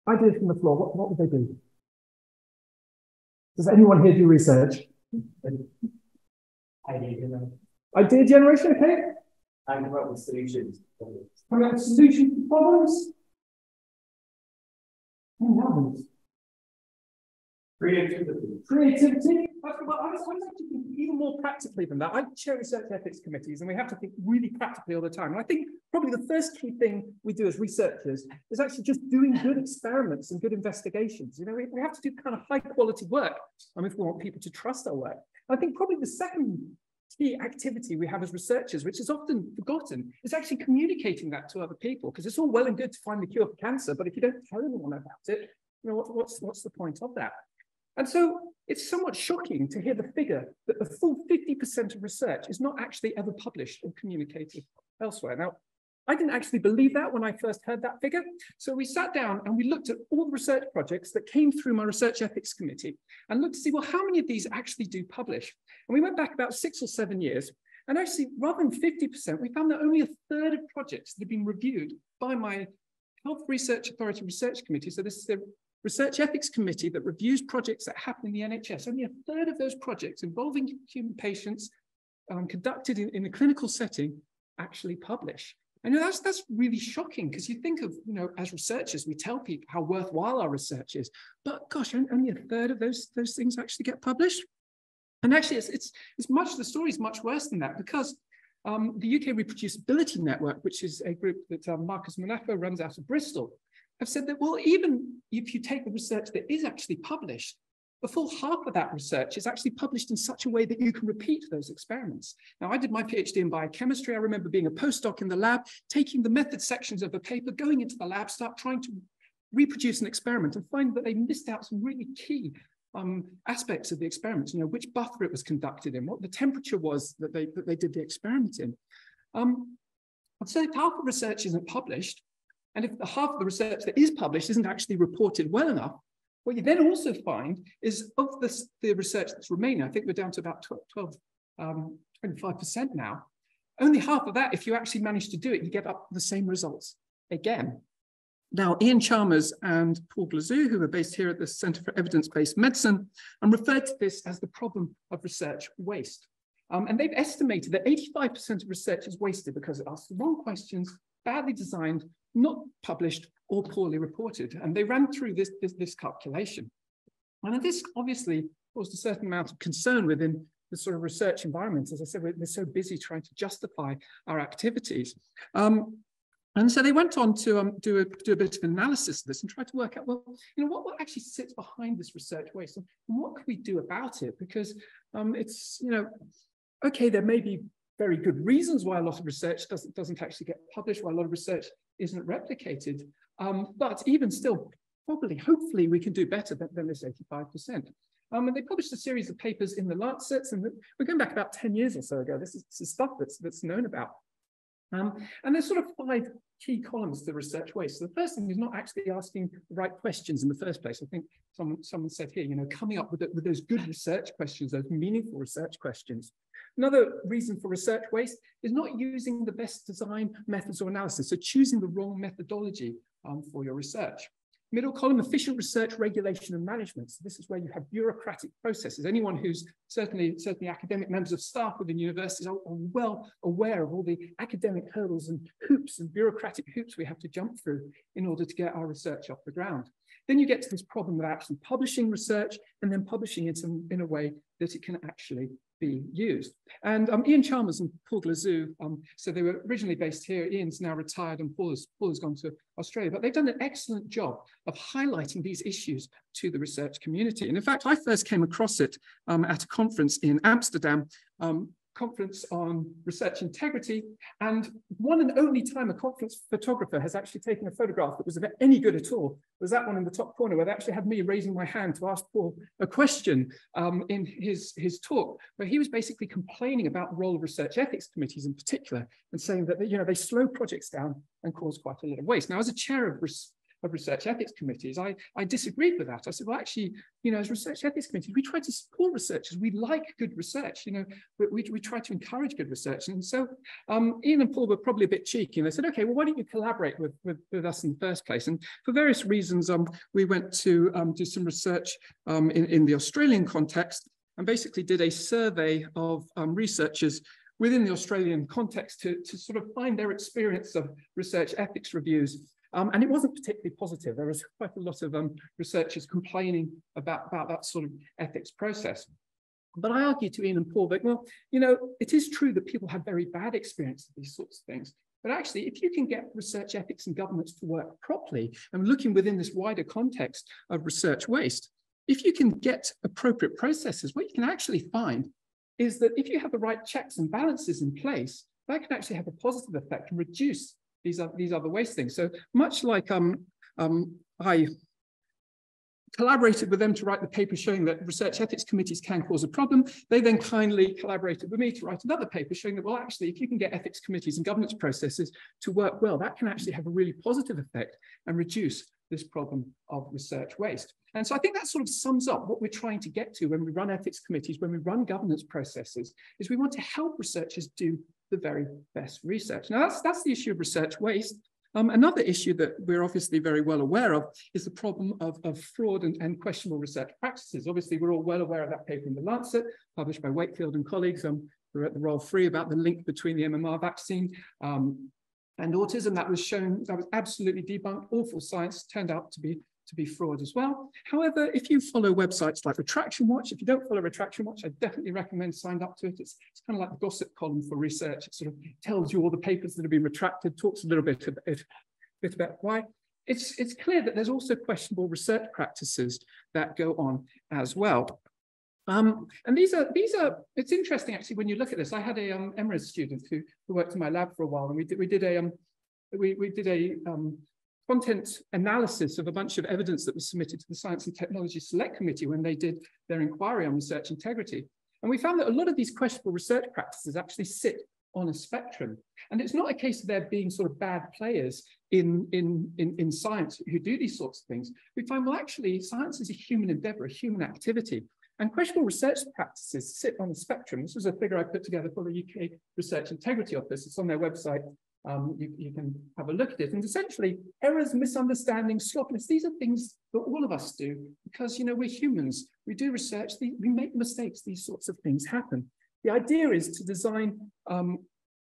ideas from the floor, what would they be? Does anyone here do research? Idea generation, okay? And come up with solutions. Come up with solutions to problems. Creativity. Creativity. I was actually thinking even more practically than that. I chair research ethics committees, and we have to think really practically all the time. And I think probably the first key thing we do as researchers is actually just doing good experiments and good investigations. You know, we have to do kind of high quality work if we want people to trust our work. I think probably the second key activity we have as researchers, which is often forgotten, is actually communicating that to other people, because it's all well and good to find the cure for cancer, but if you don't tell anyone about it, you know, what's the point of that? And so it's somewhat shocking to hear the figure that the full 50% of research is not actually ever published or communicated elsewhere. Now, I didn't actually believe that when I first heard that figure. So we sat down and we looked at all the research projects that came through my research ethics committee and looked to see, well, how many of these actually do publish? And we went back about 6 or 7 years. And actually, rather than 50%, we found that only a third of projects that had been reviewed by my Health Research Authority Research Committee. So this is the Research Ethics Committee that reviews projects that happen in the NHS. Only a third of those projects involving human patients conducted in a clinical setting actually publish. And that's really shocking, because you think of, you know, as researchers, we tell people how worthwhile our research is, but gosh, only a third of those things actually get published. And actually, the story is much worse than that, because the UK Reproducibility Network, which is a group that Marcus Monaco runs out of Bristol, have said that, well, even if you take the research that is actually published, the full half of that research is actually published in such a way that you can repeat those experiments. Now, I did my PhD in biochemistry. I remember being a postdoc in the lab, taking the method sections of the paper, going into the lab, start trying to reproduce an experiment and find that they missed out some really key aspects of the experiment, you know, which buffer it was conducted in, what the temperature was that they did the experiment in. So if half of research isn't published, and if the half of the research that is published isn't actually reported well enough, what you then also find is of the research that's remaining, I think we're down to about 25% now, only half of that, if you actually manage to do it, you get up the same results again. Now, Ian Chalmers and Paul Glazou, who are based here at the Centre for Evidence-Based Medicine, referred to this as the problem of research waste. And they've estimated that 85% of research is wasted because it asks the wrong questions, badly designed, not published, or poorly reported. And they ran through this calculation. And this obviously caused a certain amount of concern within the sort of research environment. As I said, we're so busy trying to justify our activities. And so they went on to do a bit of analysis of this and try to work out, well, you know, what actually sits behind this research waste, and what can we do about it? Because it's, you know, okay, there may be very good reasons why a lot of research doesn't actually get published, why a lot of research isn't replicated. But even still, probably, hopefully, we can do better than this 85%. And they published a series of papers in the Lancets, and we're going back about 10 years or so ago. This is stuff that's known about. And there's sort of 5 key columns to research waste. So the first thing is not actually asking the right questions in the first place. I think someone said here, you know, coming up with those good research questions, those meaningful research questions. Another reason for research waste is not using the best design methods or analysis, so choosing the wrong methodology for your research. Middle column, efficient research, regulation and management. So this is where you have bureaucratic processes. Anyone who's certainly academic members of staff within universities are well aware of all the academic hurdles and hoops and bureaucratic hoops we have to jump through in order to get our research off the ground. Then you get to this problem of actually publishing research and then publishing it in a way that it can actually be used. And Ian Chalmers and Paul Glazou, so they were originally based here. Ian's now retired and Paul has gone to Australia, but they've done an excellent job of highlighting these issues to the research community. And in fact, I first came across it at a conference in Amsterdam, conference on research integrity, and one and only time a conference photographer has actually taken a photograph that was of any good at all was that one in the top corner, where they actually had me raising my hand to ask Paul a question in his talk, where he was basically complaining about the role of research ethics committees in particular, and saying that, you know, they slow projects down and cause quite a lot of waste. Now, as a chair of research ethics committees, I disagreed with that. I said, well, actually, you know, as research ethics committees, we try to support researchers. We like good research, you know, we try to encourage good research. And so Ian and Paul were probably a bit cheeky, and they said, okay, well, why don't you collaborate with us in the first place? And for various reasons, we went to do some research in the Australian context, and basically did a survey of researchers within the Australian context to sort of find their experience of research ethics reviews. And it wasn't particularly positive. There was quite a lot of researchers complaining about that sort of ethics process. But I argued to Ian and Paul that, well, you know, it is true that people have very bad experience of these sorts of things. But actually, if you can get research ethics and governance to work properly, and looking within this wider context of research waste, if you can get appropriate processes, what you can actually find is that if you have the right checks and balances in place, that can actually have a positive effect and reduce these other waste things. So much like I collaborated with them to write the paper showing that research ethics committees can cause a problem, they then kindly collaborated with me to write another paper showing that, well, actually, if you can get ethics committees and governance processes to work well, that can actually have a really positive effect and reduce this problem of research waste. And so I think that sort of sums up what we're trying to get to when we run ethics committees, when we run governance processes, is we want to help researchers do the very best research. Now, that's the issue of research waste. Another issue that we're obviously very well aware of is the problem of fraud and questionable research practices. Obviously, we're all well aware of that paper in The Lancet, published by Wakefield and colleagues who are at the Royal Free, about the link between the MMR vaccine and autism. That was shown, that was absolutely debunked. Awful science, turned out to be fraud as well. However, if you follow websites like Retraction Watch, if you don't follow Retraction Watch, I definitely recommend sign up to it. It's kind of like the gossip column for research. It sort of tells you all the papers that have been retracted, talks a little bit about why. It's clear that there's also questionable research practices that go on as well. And these are, it's interesting actually when you look at this. I had a Emirates student who worked in my lab for a while, and we did a content analysis of a bunch of evidence that was submitted to the Science and Technology Select Committee when they did their inquiry on research integrity. And we found that a lot of these questionable research practices actually sit on a spectrum. And it's not a case of there being sort of bad players in science who do these sorts of things. We find, well, actually, science is a human endeavor, a human activity. And questionable research practices sit on the spectrum. This was a figure I put together for the UK Research Integrity Office. It's on their website. You can have a look at it. And essentially, errors, misunderstandings, sloppiness, these are things that all of us do because, you know, we're humans. We do research, we make mistakes, these sorts of things happen. The idea is to design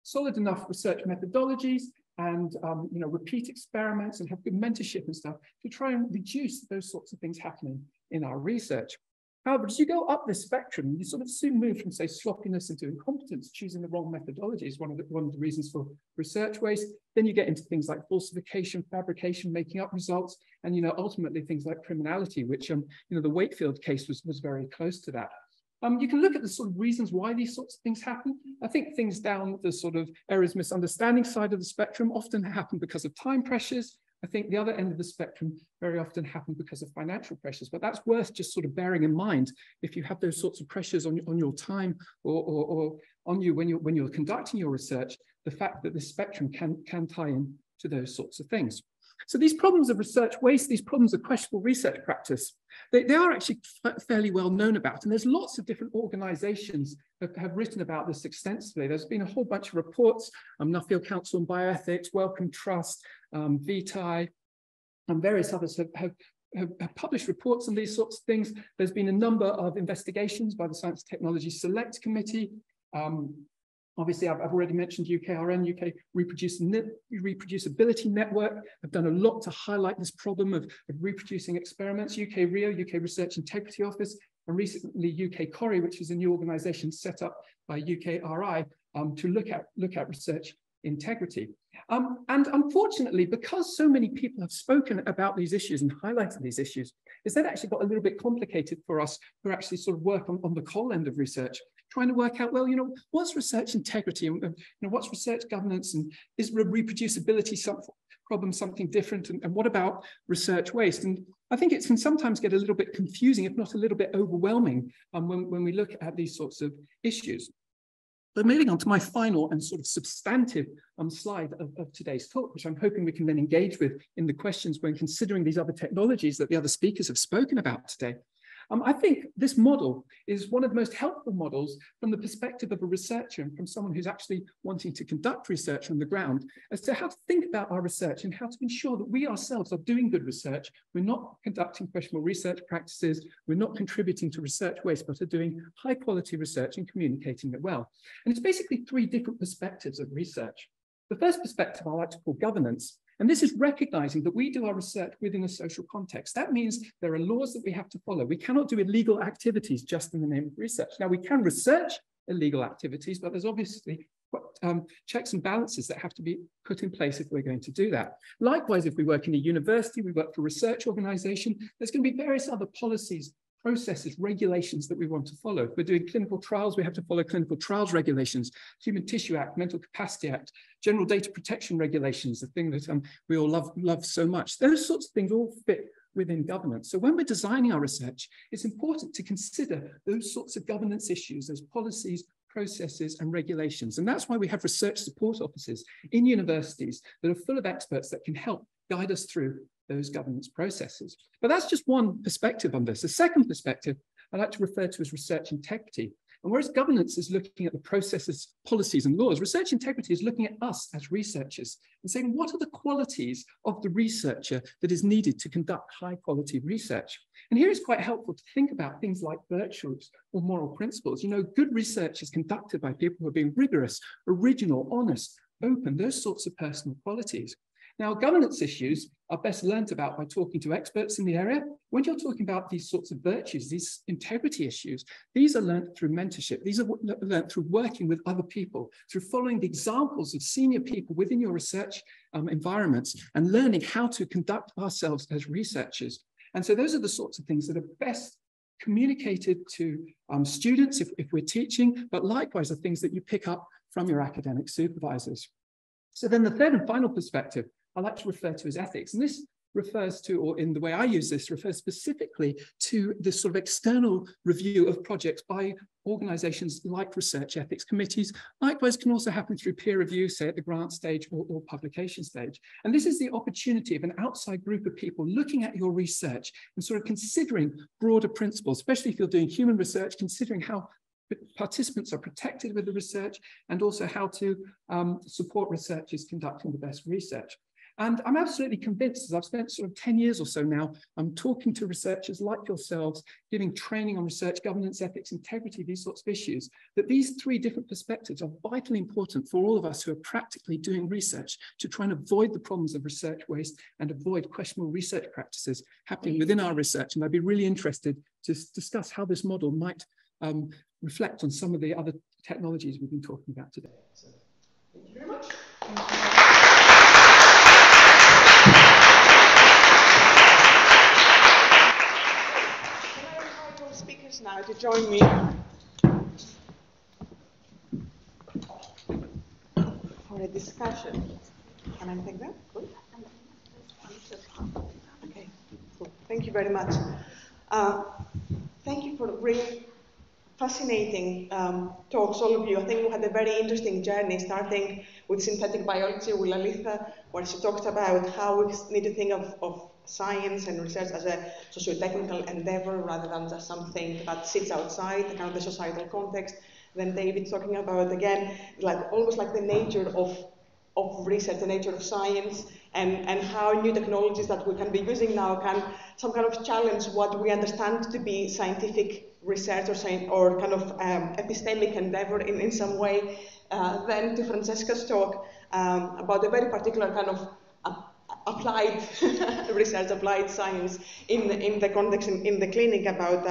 solid enough research methodologies and, you know, repeat experiments and have good mentorship and stuff to try and reduce those sorts of things happening in our research. However, as you go up this spectrum, you sort of soon move from, say, sloppiness into incompetence. Choosing the wrong methodology is one of the reasons for research waste. Then you get into things like falsification, fabrication, making up results, and, you know, ultimately things like criminality, which, you know, the Wakefield case was very close to that. You can look at the sort of reasons why these sorts of things happen. I think things down the sort of errors, misunderstanding side of the spectrum often happen because of time pressures. I think the other end of the spectrum very often happen because of financial pressures, but that's worth just sort of bearing in mind if you have those sorts of pressures on your time or on you when you're conducting your research, the fact that the spectrum can tie in to those sorts of things. So these problems of research waste, these problems of questionable research practice, they are actually fairly well known about, and there's lots of different organizations that have written about this extensively. There's been a whole bunch of reports, Nuffield Council on Bioethics, Wellcome Trust, VTI, and various others have published reports on these sorts of things. There's been a number of investigations by the Science and Technology Select Committee. Obviously, I've already mentioned UKRN, UK Reproducibility Network. Have done a lot to highlight this problem of reproducing experiments. UK RIO, UK Research Integrity Office, and recently UK CORI, which is a new organisation set up by UKRI to look at research integrity. And unfortunately, because so many people have spoken about these issues and highlighted these issues, it's then actually got a little bit complicated for us who actually sort of work on the coal end of research, trying to work out, well, you know, what's research integrity and you know, what's research governance, and is reproducibility problem something different, and what about research waste? And I think it can sometimes get a little bit confusing, if not a little bit overwhelming, when we look at these sorts of issues. But moving on to my final and sort of substantive slide of today's talk, which I'm hoping we can then engage with in the questions when considering these other technologies that the other speakers have spoken about today. I think this model is one of the most helpful models from the perspective of a researcher and from someone who's actually wanting to conduct research on the ground as to how to think about our research and how to ensure that we ourselves are doing good research. We're not conducting questionable research practices. We're not contributing to research waste, but are doing high quality research and communicating it well. And it's basically three different perspectives of research. The first perspective I like to call governance. And this is recognizing that we do our research within a social context. That means there are laws that we have to follow. We cannot do illegal activities just in the name of research. Now, we can research illegal activities, but there's obviously checks and balances that have to be put in place if we're going to do that. Likewise, if we work in a university, we work for a research organization, there's going to be various other policies, processes, regulations that we want to follow. If we're doing clinical trials, we have to follow clinical trials regulations, Human Tissue Act, Mental Capacity Act, General Data Protection Regulations, the thing that we all love so much. Those sorts of things all fit within governance. So when we're designing our research, it's important to consider those sorts of governance issues, those policies, processes, and regulations. And that's why we have research support offices in universities that are full of experts that can help guide us through those governance processes. But that's just one perspective on this. The second perspective I like to refer to as research integrity. And whereas governance is looking at the processes, policies, and laws, research integrity is looking at us as researchers and saying, what are the qualities of the researcher that is needed to conduct high quality research? And here it's quite helpful to think about things like virtues or moral principles. You know, good research is conducted by people who are being rigorous, original, honest, open, those sorts of personal qualities. Now, governance issues are best learnt about by talking to experts in the area. When you're talking about these sorts of virtues, these integrity issues, these are learnt through mentorship. These are learnt through working with other people, through following the examples of senior people within your research environments and learning how to conduct ourselves as researchers. And so those are the sorts of things that are best communicated to students if we're teaching, but likewise are things that you pick up from your academic supervisors. So then the third and final perspective I like to refer to as ethics. And this refers to, or in the way I use this, refers specifically to this sort of external review of projects by organizations like research ethics committees. Likewise, can also happen through peer review, say at the grant stage or publication stage. And this is the opportunity of an outside group of people looking at your research and sort of considering broader principles, especially if you're doing human research, considering how participants are protected with the research and also how to support researchers conducting the best research. And I'm absolutely convinced, as I've spent sort of 10 years or so now, I'm talking to researchers like yourselves, giving training on research, governance, ethics, integrity, these sorts of issues, that these three different perspectives are vitally important for all of us who are practically doing research to try and avoid the problems of research waste and avoid questionable research practices happening within our research. And I'd be really interested to discuss how this model might reflect on some of the other technologies we've been talking about today. So, thank you very much. Speakers now to join me for a discussion. Can I take that? Good. Okay. Cool. Thank you very much. Thank you for really fascinating talks, all of you. I think we had a very interesting journey, starting with synthetic biology with Lalitha, where she talked about how we need to think of science and research as a socio-technical endeavor rather than just something that sits outside the kind of the societal context. Then David talking about, again, like almost like the nature of research, the nature of science, and how new technologies that we can be using now can some kind of challenge what we understand to be scientific research or kind of epistemic endeavor in some way. Then to Francesca's talk about a very particular kind of applied research, applied science in the context in the clinic about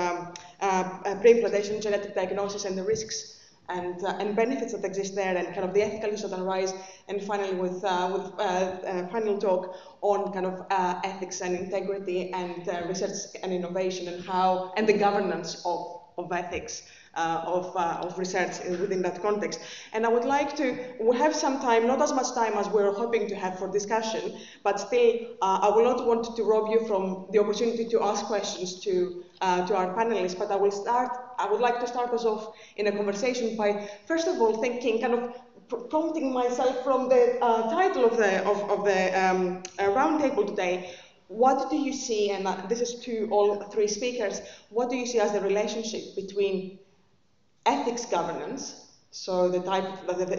pre-implantation genetic diagnosis and the risks and benefits that exist there, and kind of the ethical issues that arise, and finally with final talk on kind of ethics and integrity and research and innovation and the governance of ethics. Of research within that context. And I would like we have some time, not as much time as we're hoping to have for discussion, but still I will not want to rob you from the opportunity to ask questions to our panelists, but I would like to start us off in a conversation by, first of all, thinking, kind of prompting myself from the title of the roundtable today. What do you see, and this is to all three speakers, what do you see as the relationship between ethics governance, so the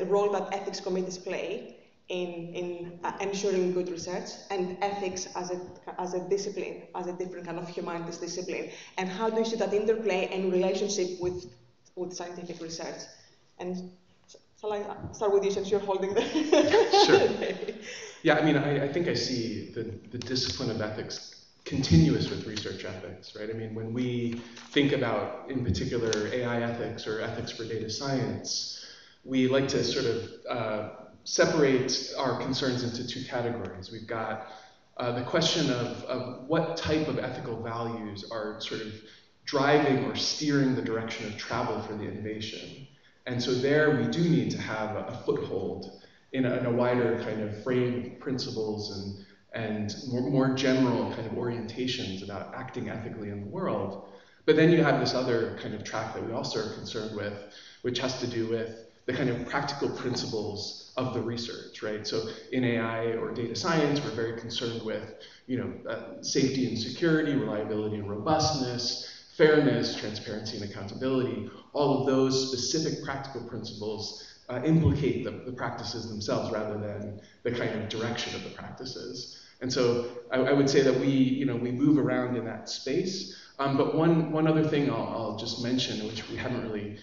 role that ethics committees play in ensuring good research, and ethics as a discipline, as a different kind of humanities discipline, and how do you see that interplay and relationship with scientific research? And shall I start with you since you're holding the Sure. Yeah, I mean, I think I see the discipline of ethics continuous with research ethics, right? I mean, when we think about, in particular, AI ethics or ethics for data science, we like to sort of separate our concerns into two categories. We've got the question of what type of ethical values are sort of driving or steering the direction of travel for the innovation. And so there we do need to have a foothold in a wider kind of frame of principles and more general kind of orientations about acting ethically in the world. But then you have this other kind of track that we also are concerned with, which has to do with the kind of practical principles of the research, right? So in AI or data science, we're very concerned with, safety and security, reliability and robustness, fairness, transparency and accountability. All of those specific practical principles implicate the practices themselves rather than the kind of direction of the practices. And so I would say that we move around in that space. But one other thing I'll just mention, which we haven't really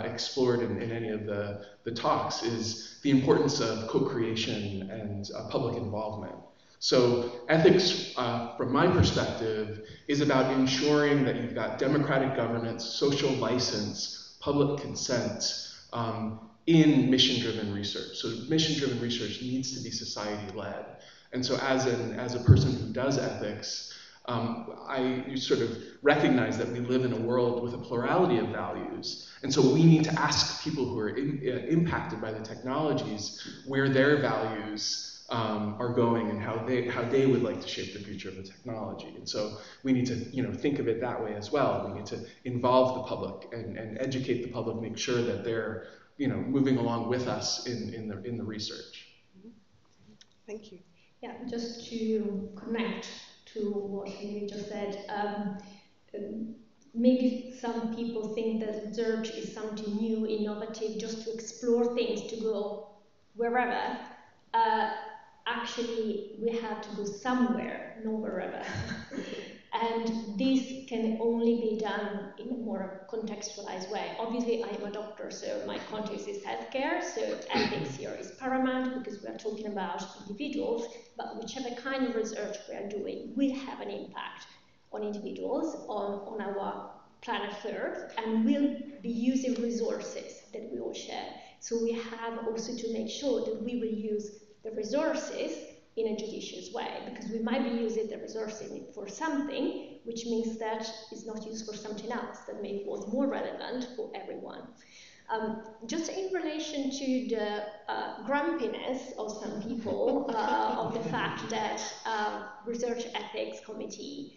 explored in any of the talks, is the importance of co-creation and public involvement. So ethics, from my perspective, is about ensuring that you've got democratic governance, social license, public consent in mission-driven research. So mission-driven research needs to be society-led. And so as a person who does ethics, I sort of recognize that we live in a world with a plurality of values. And so we need to ask people who are impacted by the technologies where their values are going and how they would like to shape the future of the technology. And so we need to think of it that way as well. We need to involve the public and educate the public, make sure that they're moving along with us in the research. Thank you. Yeah, just to connect to what you just said, maybe some people think that research is something new, innovative, just to explore things, to go wherever. Actually, we have to go somewhere, not wherever. And this can only be done in a more contextualized way. Obviously, I am a doctor, so my context is healthcare, so ethics here is paramount because we are talking about individuals, but whichever kind of research we are doing will have an impact on individuals, on our planet Earth, and will be using resources that we all share. So we have also to make sure that we will use the resources in a judicious way, because we might be using the resources for something, which means that it's not used for something else that may was more relevant for everyone. Just in relation to the grumpiness of some people of the fact that research ethics committee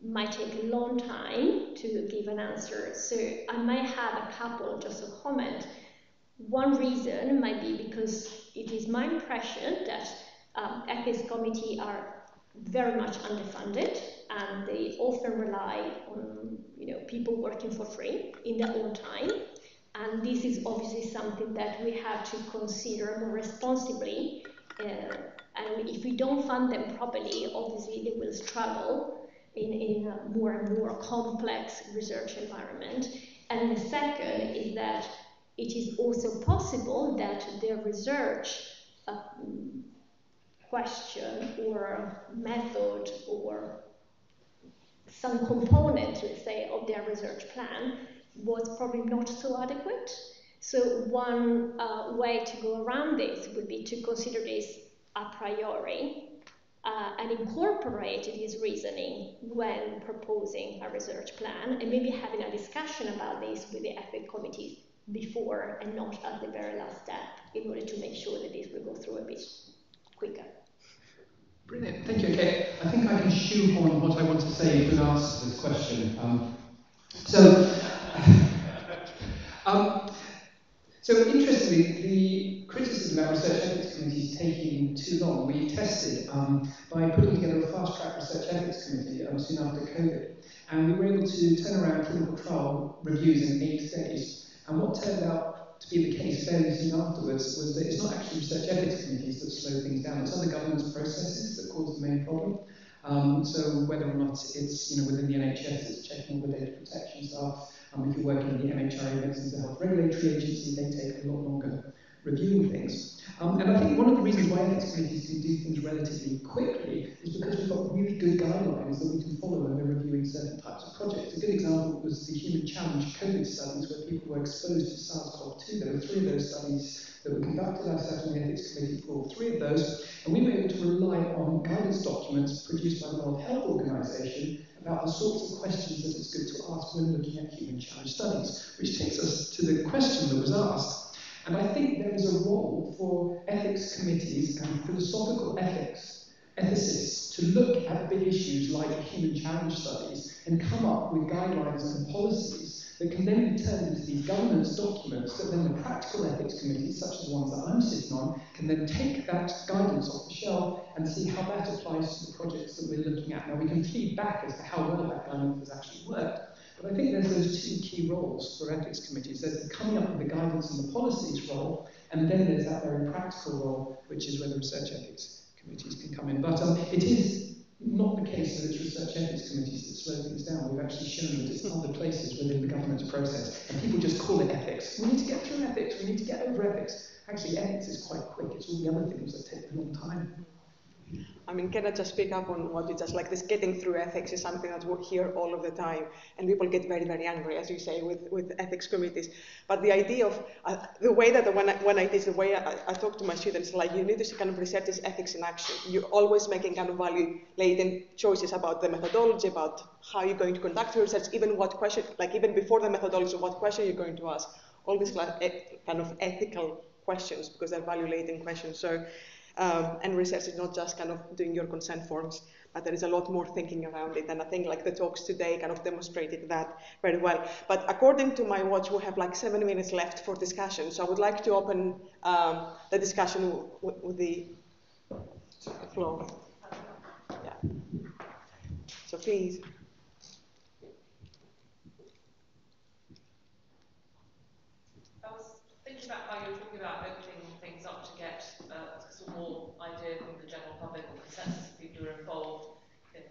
might take a long time to give an answer. So I might have a couple just a comment. One reason might be because it is my impression that ethics committee are very much underfunded, and they often rely on people working for free in their own time. And this is obviously something that we have to consider more responsibly. And if we don't fund them properly, obviously they will struggle in a more and more complex research environment. And the second is that it is also possible that their research question or method or some component, let's say, of their research plan was probably not so adequate. So one way to go around this would be to consider this a priori and incorporate this reasoning when proposing a research plan, and maybe having a discussion about this with the ethics committees before and not at the very last step, in order to make sure that this will go through a bit quicker. Brilliant, thank you. Okay, I think I can shoehorn what I want to say in regards to this question. So interestingly, the criticism about research ethics committees taking too long, we tested by putting together a fast-track research ethics committee soon after COVID, and we were able to turn around clinical trial reviews in 8 days. And what turned out to be the case fairly soon afterwards was that it's not actually research ethics committees that slow things down, it's other governance processes that cause the main problem. So whether or not it's within the NHS, it's checking all the data protection stuff. If you're working in the MHRA, Medicines and Health Regulatory Agency, they take a lot longer reviewing things. And I think one of the reasons why ethics committees can do things relatively quickly is because we've got really good guidelines that we can follow when we're reviewing certain types of projects. A good example was the human challenge COVID studies, where people were exposed to SARS-CoV-2. There were 3 of those studies that were conducted. I sat on the ethics committee for all 3 of those, and we were able to rely on guidance documents produced by the World Health Organization about the sorts of questions that it's good to ask when looking at human challenge studies, which takes us to the question that was asked. And I think there is a role for ethics committees and philosophical ethicists to look at big issues like human challenge studies and come up with guidelines and policies that can then be turned into these governance documents that then the practical ethics committees, such as the ones that I'm sitting on, can then take that guidance off the shelf and see how that applies to the projects that we're looking at. Now, we can feed back as to how well that guidance has actually worked, but I think there's those two key roles for ethics committees. There's the coming up with the guidance and the policies role, and then there's that very practical role, which is where the research ethics committees can come in. But it is not the case that it's research ethics committees that slow things down. We've actually shown that it's other places within the governance process, and people just call it ethics. We need to get through ethics, we need to get over ethics. Actually, ethics is quite quick. It's all the other things that take a long time. I mean, can I just pick up on what you just like this getting through ethics is something that we hear all of the time, and people get very, very angry, as you say, with ethics committees. But the idea of the way that when I teach, the way I talk to my students, like you need to kind of research this ethics in action. You're always making kind of value-laden choices about the methodology, about how you're going to conduct your research, even what question, like even before the methodology, what question you're going to ask. All these kind of ethical questions, because they're value-laden questions. So. And research is not just kind of doing your consent forms, but there is a lot more thinking around it. And I think like the talks today kind of demonstrated that very well. But according to my watch, we have like 7 minutes left for discussion. So I would like to open the discussion with the floor. Yeah. So please. I was thinking about how you were talking about opening things up to get some more idea from the general public or consensus of people who are involved in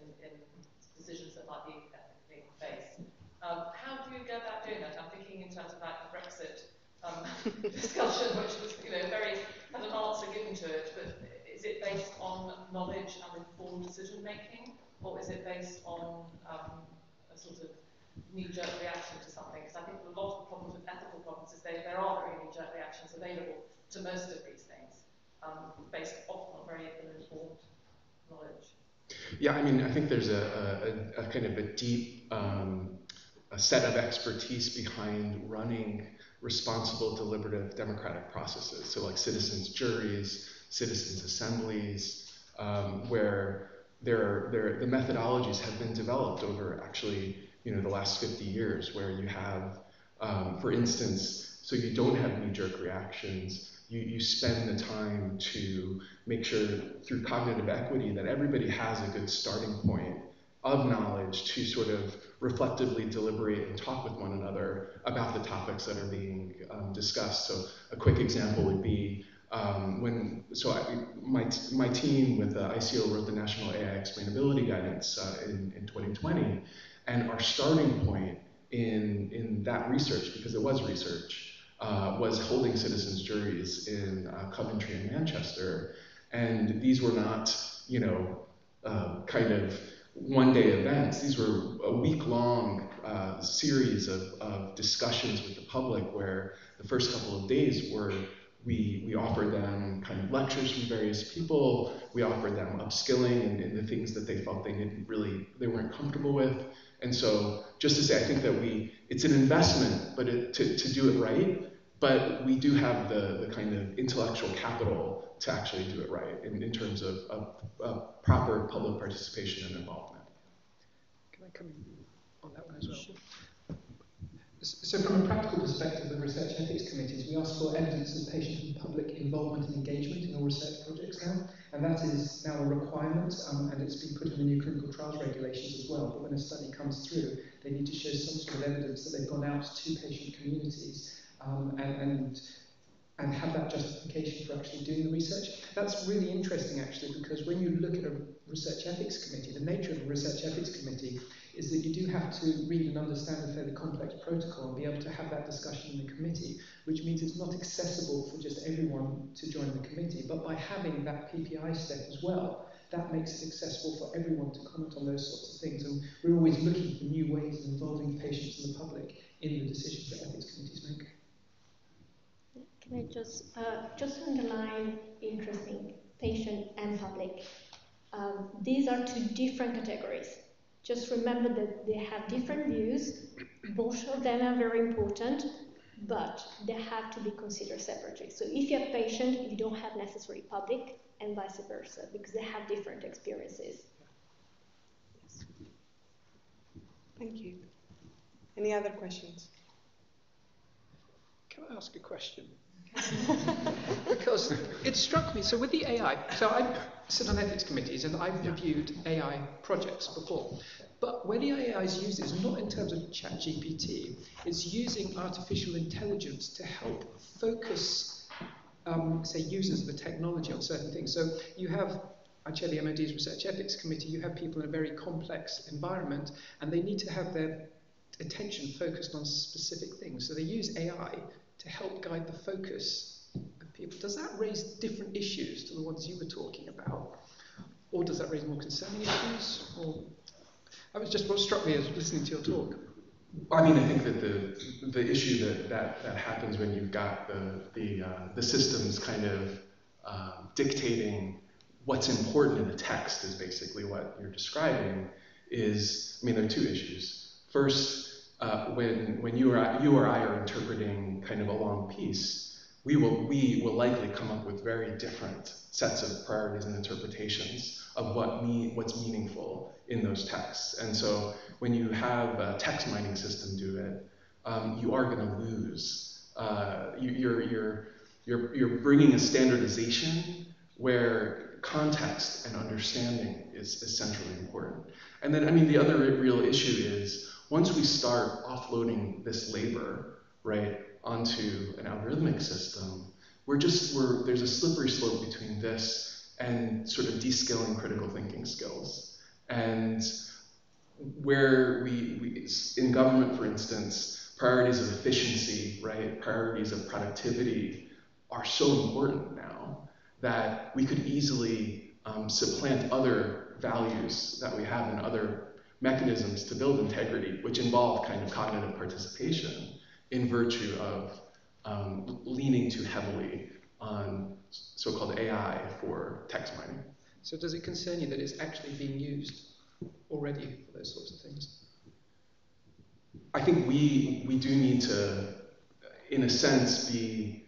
decisions that might be ethically based. How do you go about doing that? I'm thinking in terms of like the Brexit discussion, which was had an answer given to it, but is it based on knowledge and informed decision making, or is it based on a sort of knee-jerk reaction to something? Because I think a lot of the problems with ethical problems is there are very knee-jerk reactions available to most of these things, based often on very ill-informed knowledge. Yeah, I mean, I think there's a kind of a deep a set of expertise behind running responsible, deliberative, democratic processes. So like citizens' juries, citizens' assemblies, where the methodologies have been developed over actually, the last 50 years, where you have, for instance, so you don't have knee-jerk reactions. You spend the time to make sure through cognitive equity that everybody has a good starting point of knowledge to sort of reflectively deliberate and talk with one another about the topics that are being discussed. So a quick example would be my team with the ICO wrote the National AI Explainability Guidance in 2020, and our starting point in that research, because it was research, was holding citizens' juries in Coventry and Manchester. And these were not, kind of one-day events. These were a week-long series of discussions with the public, where the first couple of days were we offered them kind of lectures from various people. We offered them upskilling in the things that they felt they weren't comfortable with. And so just to say, I think that it's an investment, but to do it right, but we do have the kind of intellectual capital to actually do it right in terms of proper public participation and involvement. Can I come in on that one as well? Sure. So from a practical perspective with research ethics committees, we ask for evidence of patient and public involvement and engagement in all research projects now, and that is now a requirement, and it's been put in the new clinical trials regulations as well. But when a study comes through, they need to show some sort of evidence that they've gone out to patient communities and have that justification for actually doing the research. That's really interesting, actually, because when you look at a research ethics committee, the nature of a research ethics committee is that you do have to read and understand a fairly complex protocol and be able to have that discussion in the committee, which means it's not accessible for just everyone to join the committee. But by having that PPI step as well, that makes it accessible for everyone to comment on those sorts of things. And we're always looking for new ways of involving patients and the public in the decisions that ethics committees make. Can I just underline interesting, patient and public. These are two different categories. Just remember that they have different views. Both of them are very important, but they have to be considered separately. So if you're patient, you don't have necessarily public, and vice versa, because they have different experiences. Thank you. Any other questions? Can I ask a question? Because it struck me, so with the AI, so I sit on ethics committees and I've reviewed AI projects before, but where the AI is used is not in terms of ChatGPT, it's using artificial intelligence to help focus, say, users of the technology on certain things. So you have, I chair the MOD's Research Ethics Committee, you have people in a very complex environment and they need to have their attention focused on specific things. So they use AI to help guide the focus of people. Does that raise different issues to the ones you were talking about? Or does that raise more concerning issues? Or that was just what struck me as listening to your talk. I mean, I think that the issue that happens when you've got the systems kind of dictating what's important in the text is basically what you're describing is, I mean, there are two issues. First, when you or I are interpreting kind of a long piece, we will likely come up with very different sets of priorities and interpretations of what's meaningful in those texts. And so when you have a text mining system do it, you are going to lose. You're bringing a standardization where context and understanding is centrally important. And then, I mean, the other real issue is once we start offloading this labor, right, onto an algorithmic system, there's a slippery slope between this and sort of de-skilling critical thinking skills. And where we in government, for instance, priorities of efficiency, right, priorities of productivity are so important now that we could easily supplant other values that we have and other mechanisms to build integrity, which involve kind of cognitive participation in virtue of leaning too heavily on so-called AI for text mining. So does it concern you that it's actually being used already for those sorts of things? I think we do need to, in a sense, be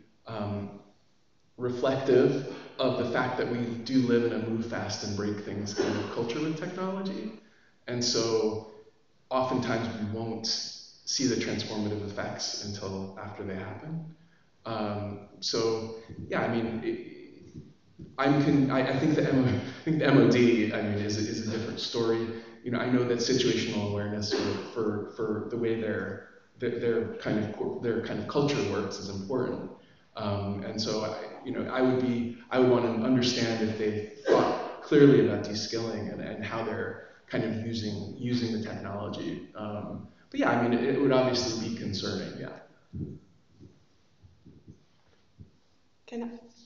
reflective of the fact that we do live in a move fast and break things kind of culture with technology. And so oftentimes we won't see the transformative effects until after they happen. So yeah, I mean, I think the MOD, I mean, is a different story. You know, I know that situational awareness for the way their kind of culture works is important. And so I would want to understand if they thought clearly about de-skilling and how they're kind of using the technology. But yeah, I mean, it would obviously be concerning, yeah.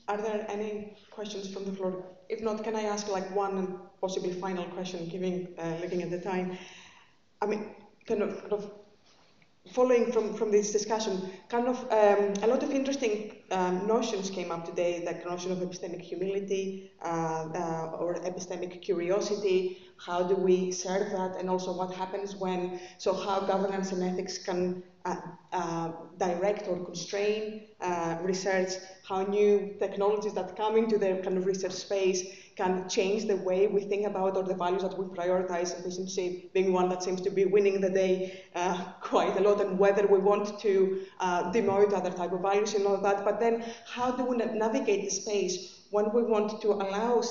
Are there any questions from the floor? If not, can I ask like one possibly final question, looking at the time? I mean, kind of following from this discussion, a lot of interesting notions came up today, like the notion of epistemic humility or epistemic curiosity. How do we serve that? And also what happens so how governance and ethics can direct or constrain research, how new technologies that come into the kind of research space can change the way we think about or the values that we prioritize, efficiency being one that seems to be winning the day quite a lot, and whether we want to demote other type of values and all that. But then how do we navigate the space when we want to allow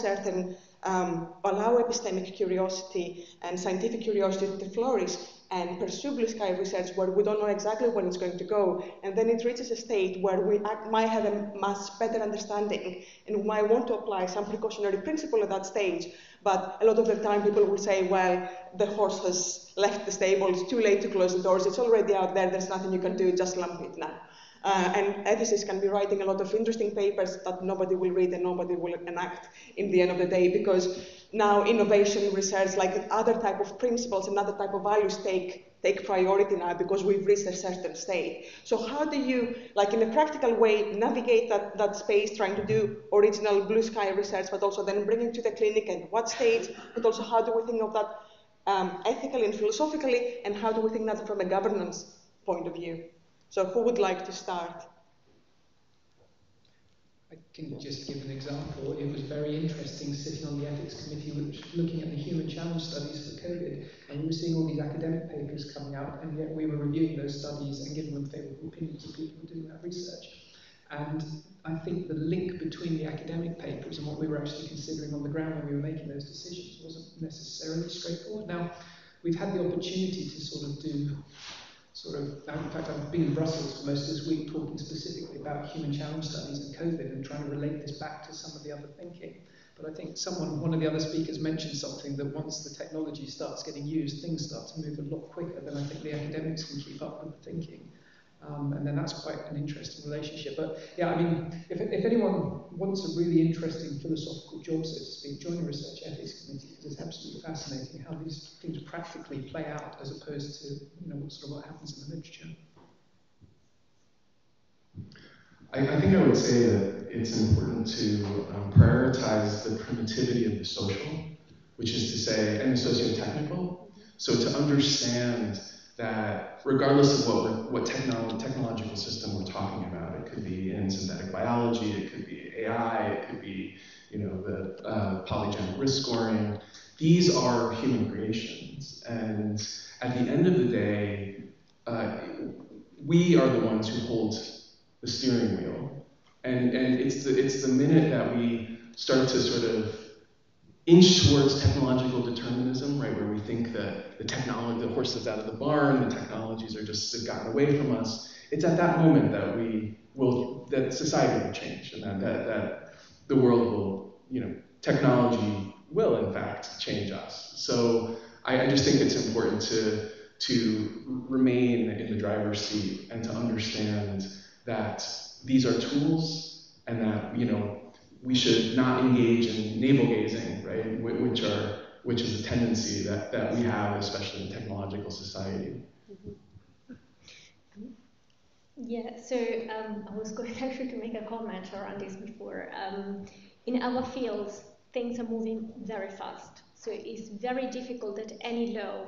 allow epistemic curiosity and scientific curiosity to flourish and pursue blue sky research where we don't know exactly when it's going to go, and then it reaches a state where we might have a much better understanding and we might want to apply some precautionary principle at that stage, but a lot of the time people will say, well, the horse has left the stable, it's too late to close the doors, it's already out there, there's nothing you can do, just lump it now. And ethicists can be writing a lot of interesting papers that nobody will read and nobody will enact in the end of the day, because now innovation research, like other type of principles and other type of values take priority now because we've reached a certain state. So how do you, like in a practical way, navigate that space, trying to do original blue sky research, but also then bring it to the clinic, and what stage, but also how do we think of that ethically and philosophically, and how do we think that from a governance point of view? So who would like to start? I can just give an example. It was very interesting sitting on the ethics committee looking at the human challenge studies for COVID, and we were seeing all these academic papers coming out, and yet we were reviewing those studies and giving them favourable opinions to people doing that research. And I think the link between the academic papers and what we were actually considering on the ground when we were making those decisions wasn't necessarily straightforward. Now, we've had the opportunity to sort of do in fact, I've been in Brussels for most of this week talking specifically about human challenge studies and COVID and trying to relate this back to some of the other thinking. But I think one of the other speakers mentioned something that once the technology starts getting used, things start to move a lot quicker than I think the academics can keep up with the thinking. And then that's quite an interesting relationship. But yeah, I mean, if anyone wants a really interesting philosophical job, so to speak, join the Research Ethics Committee, because it's absolutely fascinating how these things practically play out as opposed to, what happens in the literature. I think I would say that it's important to prioritize the primitivity of the social, which is to say, and the socio-technical. So to understand that regardless of what technological system we're talking about, it could be in synthetic biology, it could be AI, it could be the polygenic risk scoring. These are human creations, and at the end of the day, we are the ones who hold the steering wheel, and it's the minute that we start to sort of inch towards technological determinism, right, where we think that the horse is out of the barn, the technologies are just have gotten away from us. It's at that moment that that society will change, and that the world will, technology will in fact change us. So I just think it's important to remain in the driver's seat and to understand that these are tools, and that we should not engage in navel gazing, right? Which is a tendency that we have, especially in technological society. Yeah, so I was going actually to make a comment around this before. In our fields, things are moving very fast. So it's very difficult that any law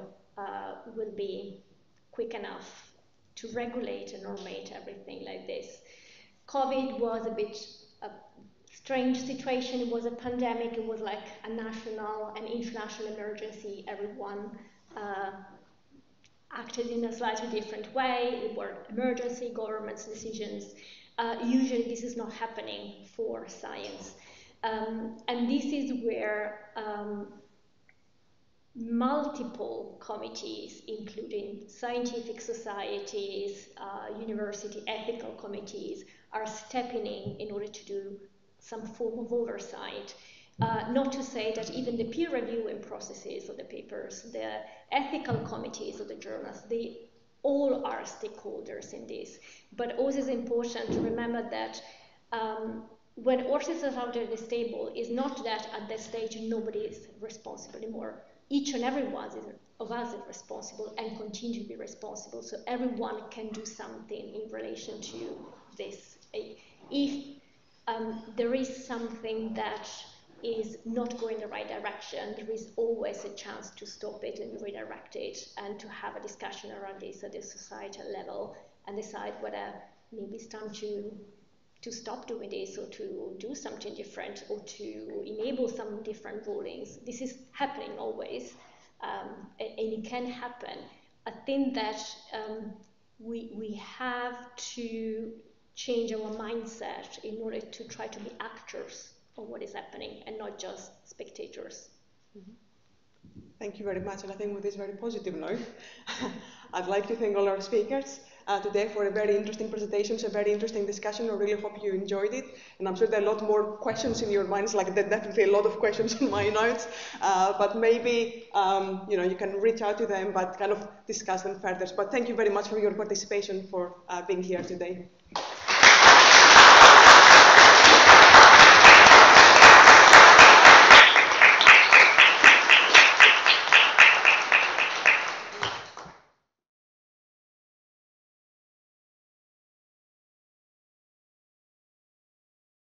will be quick enough to regulate and normate everything like this. COVID was a bit strange situation. It was a pandemic. It was like a national and international emergency. Everyone acted in a slightly different way. It were emergency government's decisions. Usually this is not happening for science. And this is where multiple committees, including scientific societies, university ethical committees, are stepping in order to do some form of oversight. Not to say that even the peer reviewing processes of the papers, the ethical committees of the journals, they all are stakeholders in this. But also it's important to remember that when horses are out of the stable, it's not that at that stage nobody is responsible anymore. Each and every one of us is responsible and continue to be responsible. So everyone can do something in relation to this. If there is something that is not going the right direction, there is always a chance to stop it and redirect it, and to have a discussion around this at the societal level and decide whether maybe it's time to stop doing this, or to do something different, or to enable some different rulings. This is happening always, and it can happen. I think that we have to change our mindset in order to try to be actors of what is happening and not just spectators. Thank you very much. And I think with this very positive note, I'd like to thank all our speakers today for a very interesting presentation, a very interesting discussion. I really hope you enjoyed it. And I'm sure there are a lot more questions in your minds, like there are definitely a lot of questions in my notes, but maybe you can reach out to them, but kind of discuss them further. But thank you very much for your participation, for being here today.